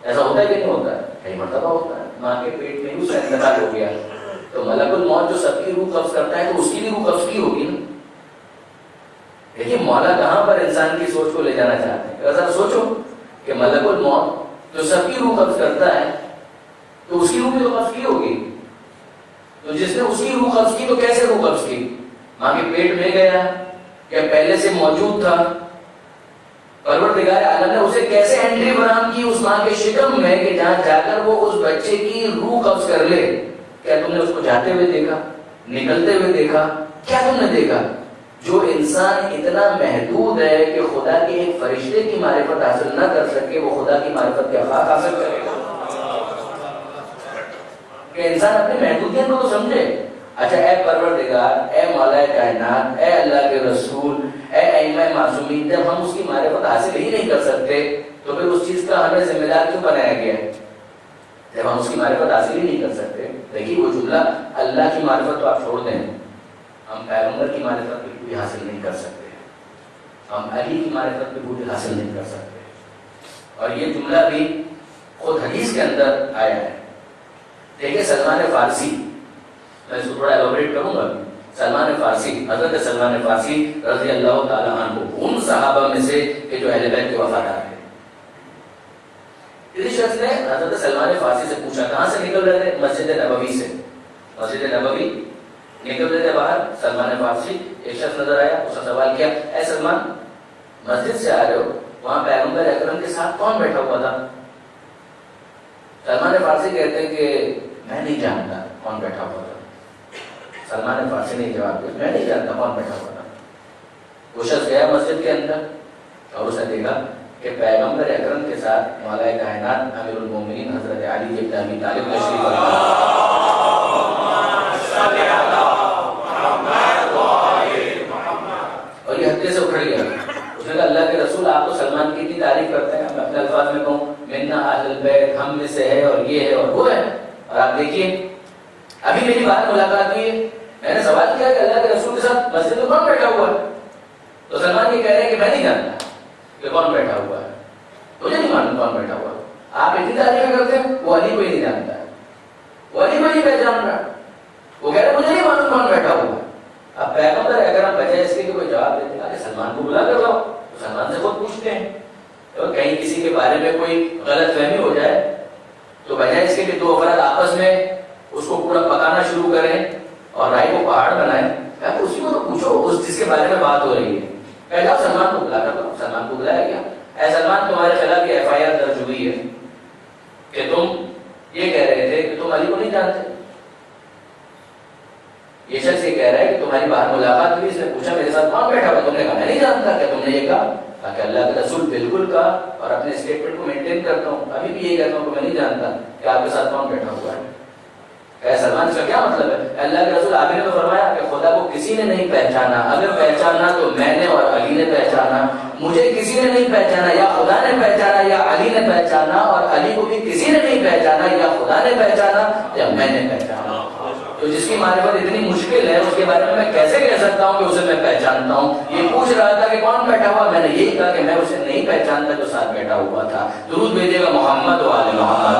ایسا ہوتا ہے کہ نہیں ہوتا ہے؟ کئی مرتبہ ہوتا ہے، ماں کے پیٹ میں ہی اس کا انتقال ہو گیا۔ تو ملک الموت جو سب کی روح قبض کرتا ہے تو اس کی بھی روح قبض کی ہوگی نا۔ دیکھیے مولا کہاں پر انسان کی سوچ کو لے جانا چاہتے ہیں۔ ذرا سوچو کہ ملک الموت جو سب کی روح قبض کرتا ہے تو اس کی روح بھی تو قبض کی ہوگی، تو جس نے اس کی روح قبض کی تو کیسے روح قبض کی؟ ماں کے پیٹ میں گیا یا پہلے سے موجود تھا؟ پروردگار عالم نے اسے کیسے انٹری فراہم کی اس ماں کے شکم میں کہ جہاں جا کر وہ اس بچے کی روح قبض کر لے؟ کیا تم نے اس کو جاتے ہوئے دیکھا، نکلتے ہوئے دیکھا؟ کیا تم نے دیکھا؟ جو انسان اتنا محدود ہے کہ خدا کے ایک فرشتے کی معرفت حاصل نہ کر سکے، وہ خدا کی معرفت کیا خاص حاصل کرے گا؟ کہ انسان اپنی محدودیت کو تو سمجھے۔ اچھا اے پروردگار، اے مولا کائنات، اے اللہ کے رسول، اے ائمہ معصومین، جب ہم اس کی معرفت حاصل ہی نہیں کر سکتے تو پھر اس چیز کا ہمیں ذمہ دار کیوں بنایا گیا ہے؟ جب ہم اس کی معرفت حاصل ہی نہیں کر سکتے، دیکھیے وہ جملہ اللہ کی معرفت تو آپ چھوڑ دیں، ہم پیغمبر کی معرفت بھی حاصل نہیں کر سکتے، ہم علی کی معرفت بھی حاصل نہیں کر سکتے۔ اور یہ جملہ بھی خود حدیث کے اندر آیا ہے۔ دیکھیں سلمان فارسی، میں اس کو تھوڑا ایلابریٹ کروں گا۔ سلمان فارسی، حضرت سلمان فارسی رضی اللہ تعالیٰ عنہ، ان صحابہ میں سے کہ جو اہل بیت کے وفادار ہیں۔ کسی شخص نے حضرت سلمان فارسی سے پوچھا کہاں سے نکل رہے تھے؟ مسجد نبوی سے۔ مسجد نبوی نکل رہے تھے باہر، سلمان فارسی ایک شخص نظر آیا، اس نے سوال کیا، اے سلمان مسجد سے آ رہے ہو، وہاں پیغمبر اکرم کے ساتھ کون بیٹھا ہوا تھا؟ سلمان فارسی کہتے ہیں کہ میں نہیں جانتا کون بیٹھا ہوا تھا. سلمان فارسی نے جواب دیا میں نہیں جانتا کون بیٹھا ہوا تھا. وہ شخص گیا مسجد کے اندر اور اس نے دیکھا کہ پیغمبر اکرم کے ساتھ مولا کائنات امیر المومنین حضرت علی بن ابی طالب تشریف فرما اور یہ ہتھے سے اکھڑ گیا. اس نے کہا اللہ کے رسول آپ تو سلمان کی اتنی تعریف کرتے ہیں, میں اپنے الفاظ میں کہوں منا اہل البیت, ہم میں سے ہے اور یہ ہے اور وہ ہے, اور آپ دیکھیے ابھی میری بات ملاقات ہوئی ہے, میں نے سوال کیا کہ اللہ کے رسول کے ساتھ مسجد میں کون بیٹھا ہوا ہے, تو سلمان یہ کہہ رہے ہیں کہ میں نہیں جانتا کہ کون بیٹھا ہوا ہے, مجھے نہیں معلوم کون بیٹھا ہوا ہے. آپ اتنی تعریفیں کرتے ہیں, وہ علی کو ہی نہیں جانتا ہے, وہ علی کو نہیں پہچان رہا, وہ کہہ رہے مجھے نہیں معلوم کون بیٹھا ہوا ہے. اب پیغمبر اگر ہم بجائے اس کے کوئی جواب دیتے ہیں کہ سلمان کو بلا کر لاؤ, تو سلمان سے خود پوچھتے ہیں. تو کہیں کسی کے بارے میں کوئی غلط فہمی ہو جائے تو بجائے اس کے کہ دو افراد آپس میں اس کو پورا پکانا شروع کریں اور رائے کو پہاڑ بنائیں, اسی کو تو پوچھو اس جس کے بارے میں بات ہو رہی ہے. کہ جاؤ سلمان کو بلا کر لاؤ. سلمان کو بلایا گیا. اے سلمان, تمہارے خلاف یہ ایف آئی آر درج ہوئی ہے کہ تم یہ کہہ رہے تھے کہ تم علی کو نہیں جانتے. یہ شخص یہ کہہ رہا ہے کہ تمہاری باہر ملاقات ہوئی, اس نے پوچھا میرے ساتھ کون بیٹھا ہوا, تم نے کہا میں نہیں جانتا. کہ تم نے یہ کہا کہ اللہ کے رسول بالکل کہا اور اپنے اسٹیٹمنٹ کو مینٹین کرتا ہوں, ابھی بھی یہی کہتا ہوں کہ میں نہیں جانتا کہ آپ کے ساتھ کون بیٹھا ہوا ہے. کہ سلمان اس کا کیا مطلب ہے؟ اللہ کے رسول آپ نے تو فرمایا کہ خدا کو کسی نے نہیں پہچانا, اگر پہچانا تو میں نے اور علی نے پہچانا, مجھے کسی نے نہیں پہچانا, یا خدا نے پہچانا یا علی نے پہچانا, اور علی کو بھی کسی نے نہیں پہچانا, یا خدا نے پہچانا یا میں نے پہچانا. تو جس کی معرفت اتنی مشکل ہے اس کے بارے میں کیسے کہہ سکتا ہوں کہ اسے میں پہچانتا ہوں؟ یہ پوچھ رہا تھا کہ کون بیٹھا ہوا, میں نے یہی کہا کہ میں اسے نہیں پہچانتا جو ساتھ بیٹھا ہوا تھا. درود بھیجے گا محمد و آل محمد.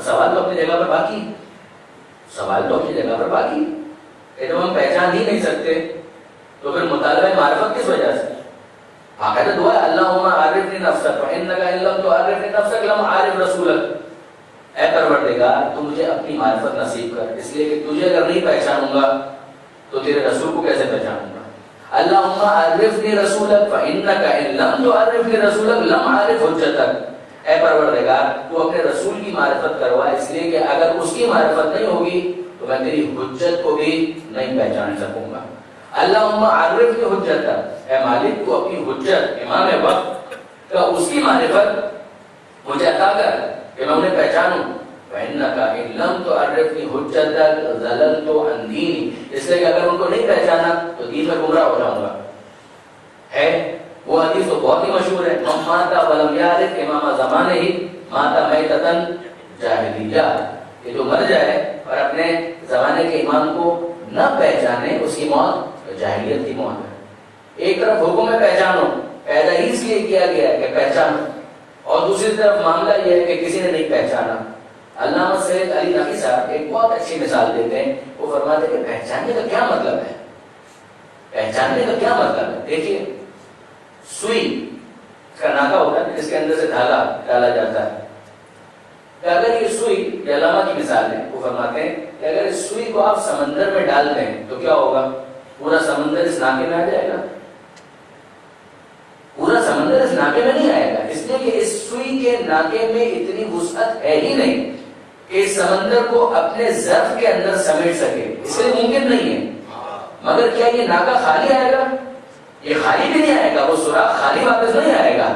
سوال تو اپنی جگہ پر باقی, سوال تو اپنی جگہ پر باقی کہ جب ہم پہچان ہی نہیں سکتے تو پھر مطالبہ معرفت کس وجہ سے؟ باقاعدہ دعا ہے اللہم عارفنی نفسک فإنک ان لم تعرفنی نفسک لم اعرف رسولک. اے پروردگار تو مجھے اپنی معرفت نصیب کر, اس لیے کہ تجھے اگر نہیں پہچانوں گا تو تیرے رسول کو کیسے پہچانوں گا. اللہم عارفنی رسولک فإنک ان لم تعرفنی رسولک لم اعرف حجتک. اے پروردگار تو اپنے رسول کی معرفت کروا, اس لیے کہ اگر اس کی معرفت نہیں ہوگی تو میں تیری حجت کو بھی نہیں پہچان سکوں گا. اللہم عرفنی حجتک, اے مالک تو اپنی حجت امام وقت کا اس کی معرفت مجھے عطا کر کہ میں انہیں پہچانوں. فإنک ان لم تعرفنی حجتک ضللت عن دینی, اس لیے کہ اگر ان کو نہیں پہچانا تو دین میں گمراہ ہو جاؤں گا. ہے وہ حدیث تو بہت ہی مشہور ہے, من مات ولم یعرف امام زمانہ مات میتۃ جاہلیہ. یہ جو مر جائے اور اپنے زمانے کے امام کو نہ پہچانے اس کی موت جاہلیت کی موت ہے. ایک طرف حکم ہے پہچانو, پیدا ہی اس لیے کیا گیا ہے کہ پہچانو, اور دوسری طرف معاملہ یہ ہے کہ کسی نے نہیں پہچانا. علامہ سید علی نقی صاحب ایک بہت اچھی مثال دیتے ہیں. وہ فرماتے ہیں کہ پہچاننے کا کیا مطلب ہے, پہچاننے کا کیا مطلب ہے. دیکھیے سوئی کا ناکا ہوتا ہے جس کے اندر سے دھاگا ڈالا جاتا ہے. اگر یہ سوئی, یہ علامہ کی مثال ہے, وہ فرماتے ہیں کہ اگر اس سوئی کو آپ سمندر میں ڈال دیں تو کیا ہوگا, پورا سمندر اس ناکے میں آ جائے گا, پورا سمندر اس ناکے میں نہیں آئے گا, اس لیے کہ اس سوئی کے ناکے میں اتنی وسعت ہے ہی نہیں کہ اس سمندر کو اپنے ظرف کے اندر سمیٹ سکے, اس لیے ممکن نہیں ہے. مگر کیا یہ ناکا خالی آئے گا؟ یہ خالی بھی نہیں آئے گا, وہ سوراخ خالی واپس نہیں آئے گا.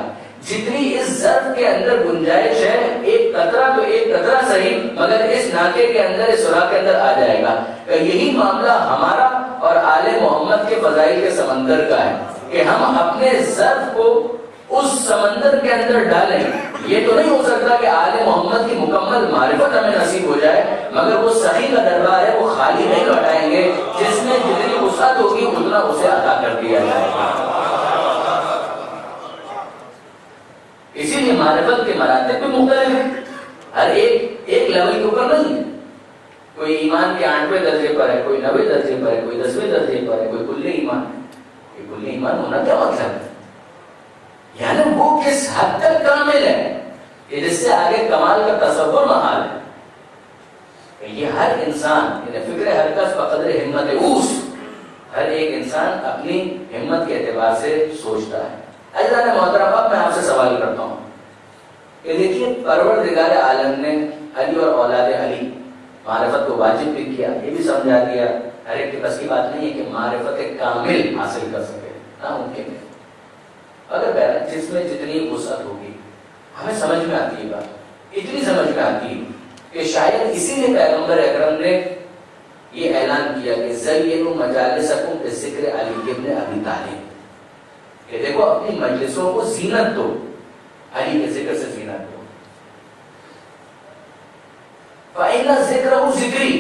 جتنی اس ظرف کے اندر گنجائش ہے, ایک قطرہ تو ایک قطرہ صحیح مگر اس ناکے کے اندر, اس سوراخ کے اندر آ جائے گا. یہی معاملہ ہمارا اور آل محمد کے فضائل کے سمندر کا ہے کہ ہم اپنے ظرف کو اس سمندر کے اندر ڈالیں. یہ تو نہیں ہو سکتا کہ آل محمد کی مکمل معرفت ہمیں نصیب ہو جائے, مگر وہ سخی کا دربار ہے, وہ خالی نہیں لوٹائیں گے. جس میں جتنی وسعت ہوگی اتنا اسے عطا کر دیا جائے گا. اسی لیے معرفت کے مراتب بھی مختلف ہیں, ہر ایک لیول کے اوپر نہیں ہے. کوئی ایمان کے 8ویں درجے پر ہے, کوئی 9ویں درجے پر ہے, کوئی 10ویں درجے پر ہے, کوئی کلی ایمان ہے. یہ کلی ایمان ہونا کیا مطلب ہے؟ یعنی وہ کس حد تک کامل ہے کہ جس سے آگے کمال کا تصور محال ہے. یہ ہر انسان, فکر ہر کس بقدر ہمت اوس, ہر ایک انسان اپنی ہمت کے اعتبار سے سوچتا ہے. عزیزان محترم، اب میں آپ سے سوال کرتا ہوں کہ دیکھیے پروردگار عالم نے علی اور اولاد علی معرفت کو واجب بھی کیا، یہ بھی سمجھا دیا ہر ایک کے بس کی بات نہیں ہے کہ معرفت کامل حاصل کر سکے، ناممکن ہے. اگر بہرحال جس میں جتنی وسعت ہوگی ہمیں سمجھ میں آتی ہے بات، اتنی سمجھ میں آتی ہے کہ شاید اسی لیے پیغمبر اکرم نے یہ اعلان کیا کہ زینوا مجالسکم بذکر علی ابن ابی طالب، کہ دیکھو اپنی مجلسوں کو زینت دو، علی کے ذکر سے زینت دو. فَإِنَّ ذِكْرَهُ ذِكْرِي،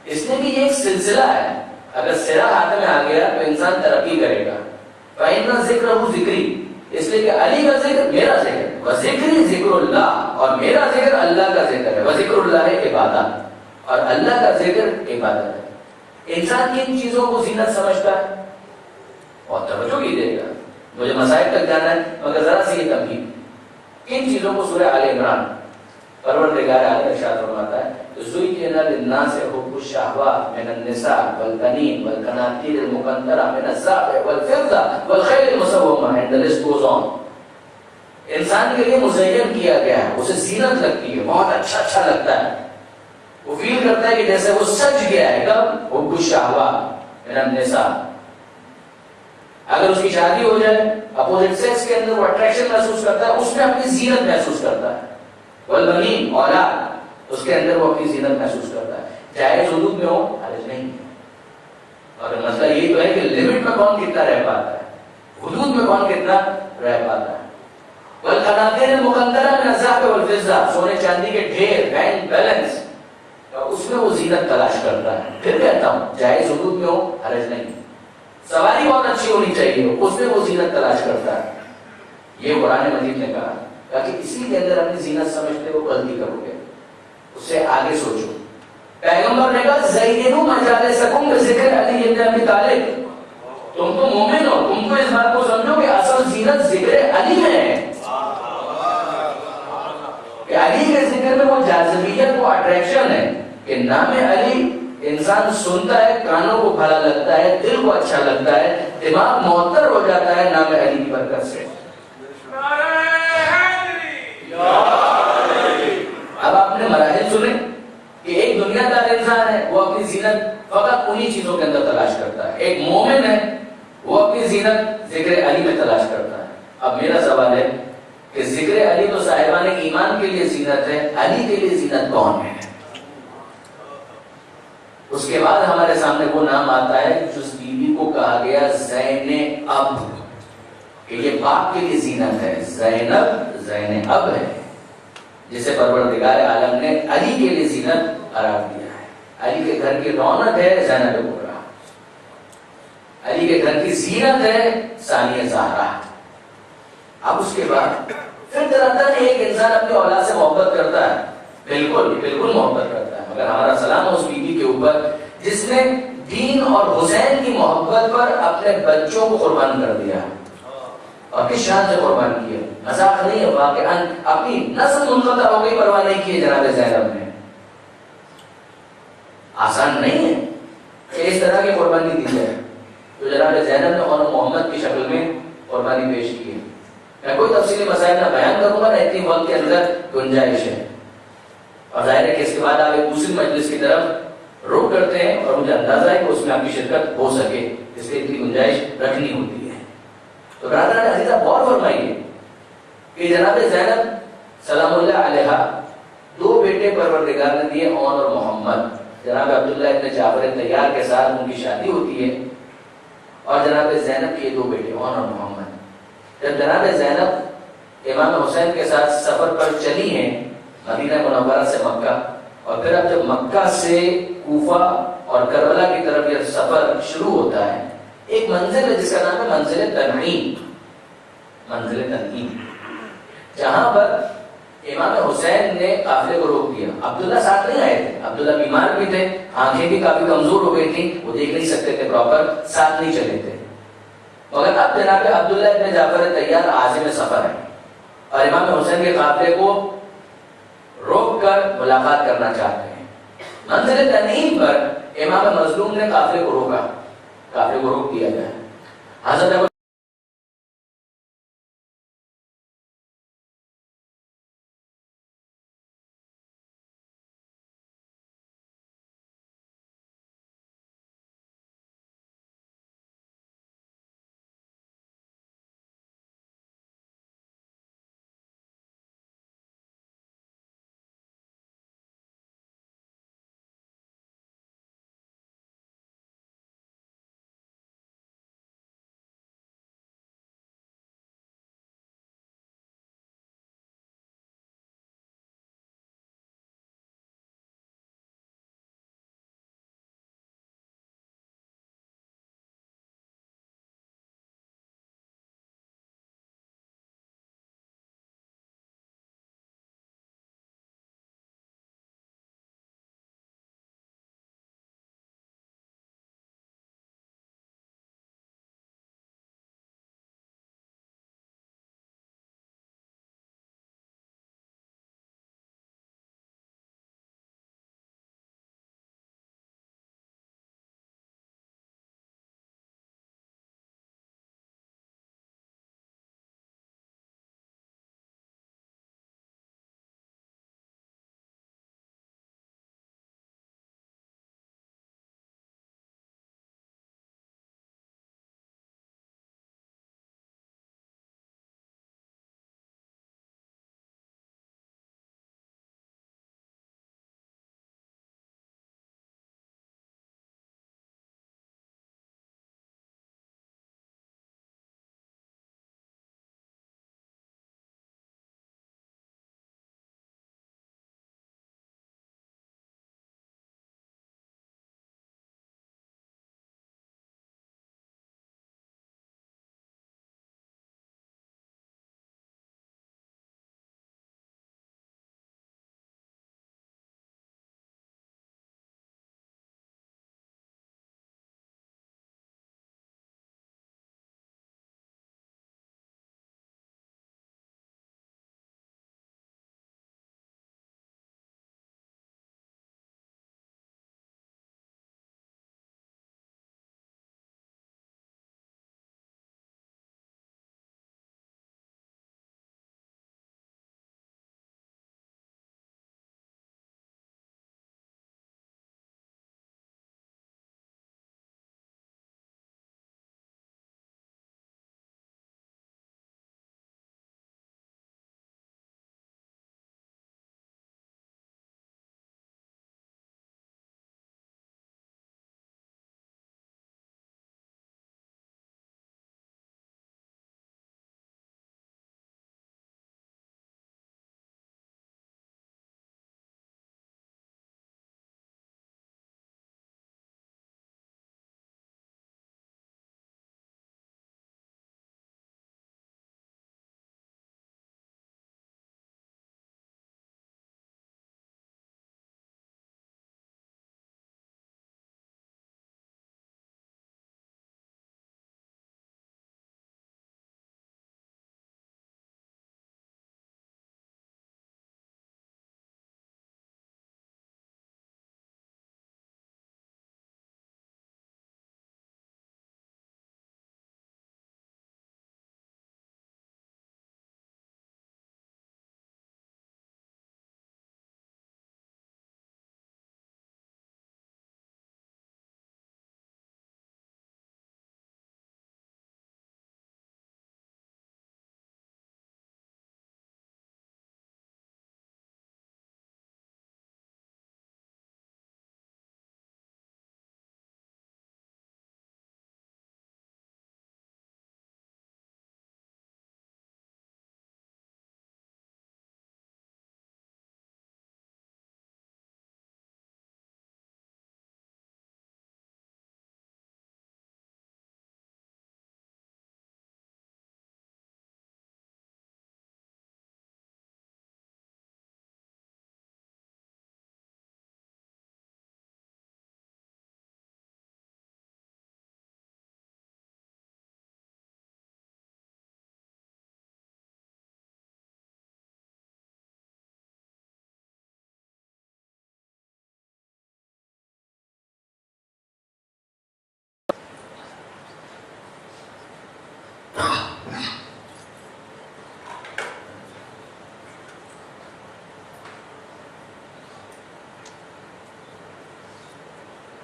اس نے بھی ایک سلسلہ ہے، اگر سرا ہاتھ میں آ گیا تو انسان ترقی کرے گا. فَإِنَّ ذِكْرَهُ ذِكْرِي، اس لیے کہ علی کا ذکر میرا ذکر، وَذِكْرِي ذِكْرُ اللَّهِ، اور میرا ذکر اللہ کا ذکر ہے، وَذِكْرُ اللَّهِ عبادت، اور اللہ کا ذکر عبادت ہے. انسان کن چیزوں کو زینت سمجھتا ہے؟ اور توجہ کیجیے گا، مجھے مسائل تک جانا ہے مگر ذرا سی یہ تمہید. کن چیزوں کو سورہ آل عمران پروردگار عالم ارشاد فرماتا ہے زُيِّنَ لِلنَّاسِ حُبُّ الشَّهَوَاتِ مِنَ النِّسَاءِ وَالْبَنِينَ وَالْقَنَاطِيرِ الْمُقَنطَرَةِ مِنَ الذَّهَبِ وَالْفِضَّةِ وَالْخَيْلِ الْمُسَوَّمَةِ and the list goes on. انسان کے لیے مزین کیا گیا ہے، اسے زینت لگتی ہے، بہت اچھا لگتا ہے، وہ فیل کرتا ہے کہ جیسے وہ سج گیا ہے. کب؟ حب الشہوات من النساء، اگر اس کی شادی ہو جائے اپوزٹ سیکس کے اندر وہ اٹریکشن محسوس کرتا ہے، اس میں اپنی زینت محسوس کرتا ہے. والبنین، اولاد، اس کے اندر وہ اپنی زینت محسوس کرتا ہے. جائز حدود میں ہو حرج نہیں ہے، اور مسئلہ یہی تو ہے کہ لمٹ میں کون کتنا رہ پاتا ہے، حدود میں کون کتنا رہ پاتا ہے. والقناطیر المقنطرہ من الذهب والفضة، سونے چاندی کے ڈھیر، بینک بیلنس، اس میں وہ زینت تلاش کرتا ہے. پھر کہتا ہوں جائز حدود میں ہو حرج نہیں. سواری بہت اچھی ہونی چاہیے، اس میں وہ زینت تلاش کرتا ہے. یہ قرآن مجید نے کہا کہ اسی کے اندر اپنی زینت سمجھتے ہو غلطی کرو گے، اس سے آگے سوچو. پیغمبر نے کہا زینوا مجالسکم بذکر علی ابن ابی طالب، تم تو مومن ہو، تم تو اس بات کو سمجھو کہ اصل زینت ذکر علی میں ہے، کہ علی کے ذکر میں وہ جاذبیت، وہ اٹریکشن ہے کہ نام علی انسان سنتا ہے، کانوں کو بھلا لگتا ہے، دل کو اچھا لگتا ہے، دماغ معطر ہو جاتا ہے نام علی کی برکت سے. اب آپ نے مراحل سنے کہ ایک دنیا دار انسان ہے، وہ اپنی زینت فقط انہی چیزوں کے اندر تلاش کرتا ہے. ایک مومن ہے، وہ اپنی زینت ذکر علی میں تلاش کرتا ہے. اب میرا سوال ہے کہ ذکر علی تو صاحبان ایمان کے لیے زینت ہے، علی کے لیے زینت کون ہے؟ اس کے بعد ہمارے سامنے وہ نام آتا ہے جس بیوی کو کہا گیا زین اب، کہ یہ باپ کے لیے زینت ہے. زینب زین اب ہے، جسے پروردگار عالم نے علی کے لیے زینت قرار دیا ہے. علی کے گھر کی رونق ہے زینب کبریٰ، علی کے گھر کی زینت ہے ثانیہ زہرا. اب اس کے بعد پھر طرح ایک انسان اپنی اولاد سے محبت کرتا ہے، بالکل محبت کرتا ہے، مگر ہمارا سلام اس بیوی کے اوپر جس نے دین اور حسین کی محبت پر اپنے بچوں کو قربان کر دیا اور کس شان سے قربان کیا. مذاق نہیں ہے، واقعا اپنی نسل منقطع ہو گئی، پرواہ نہیں کی جناب زینب نے. آسان نہیں ہے کہ اس طرح کی قربانی دی جائے، تو جناب زینب نے اور محمد کی شکل میں قربانی پیش کی ہے. میں کوئی تفصیلی مسائل نہ بیان کروں گا، نہ اتنی وقت کے اندر گنجائش ہے، اور ظاہر ہے کہ اس کے بعد آپ ایک دوسری مجلس کی طرف رخ کرتے ہیں اور مجھے اندازہ ہے کہ اس میں آپ کی شرکت ہو سکے، اس لیے اتنی گنجائش رکھنی ہوتی ہے. تو برادران عزیزہ غور فرمائیے کہ جناب زینب سلام اللہ علیہا دو بیٹے پروردگار نے دیے، اون اور محمد. جناب عبداللہ ابن جعفر طیار کے ساتھ ان کی شادی ہوتی ہے، اور جناب زینب کے دو بیٹے اون اور محمد. جب جناب زینب امام حسین کے ساتھ سفر پر چلی ہیں مدینہ منورہ سے مکہ، اور پھر اب جب مکہ سے کوفہ اور کربلا کی طرف یہ سفر شروع ہوتا ہے، ایک منزل ہے جس کا نام ہے منزل تنعیم، جہاں پر امام حسین نے قافلے کو روک دیا. عبداللہ ساتھ نہیں آئے تھے، عبداللہ بیمار بھی تھے، آنکھیں بھی کافی کمزور ہو گئی تھی، وہ دیکھ نہیں سکتے تھے پراپر، ساتھ نہیں چلے تھے. مگر اب جناب عبداللہ ابن جعفر طیار عازم سفر ہے اور امام حسین کے قافلے کو روک کر ملاقات کرنا چاہتے ہیں. منزل تنعیم پر امام مظلوم نے قافلے کو روکا کافر کو روک دیا جائے. حضرت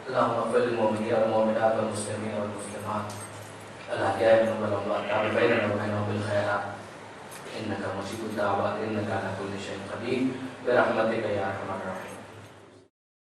اللهم اغفر للمؤمنين والمؤمنات والمسلمين والمسلمات الأحياء منهم والأموات تعالى بيننا وبينهم بالخيرات إنك مجيب الدعوات إنك على كل شيء قدير برحمتك يا أرحم الراحمين.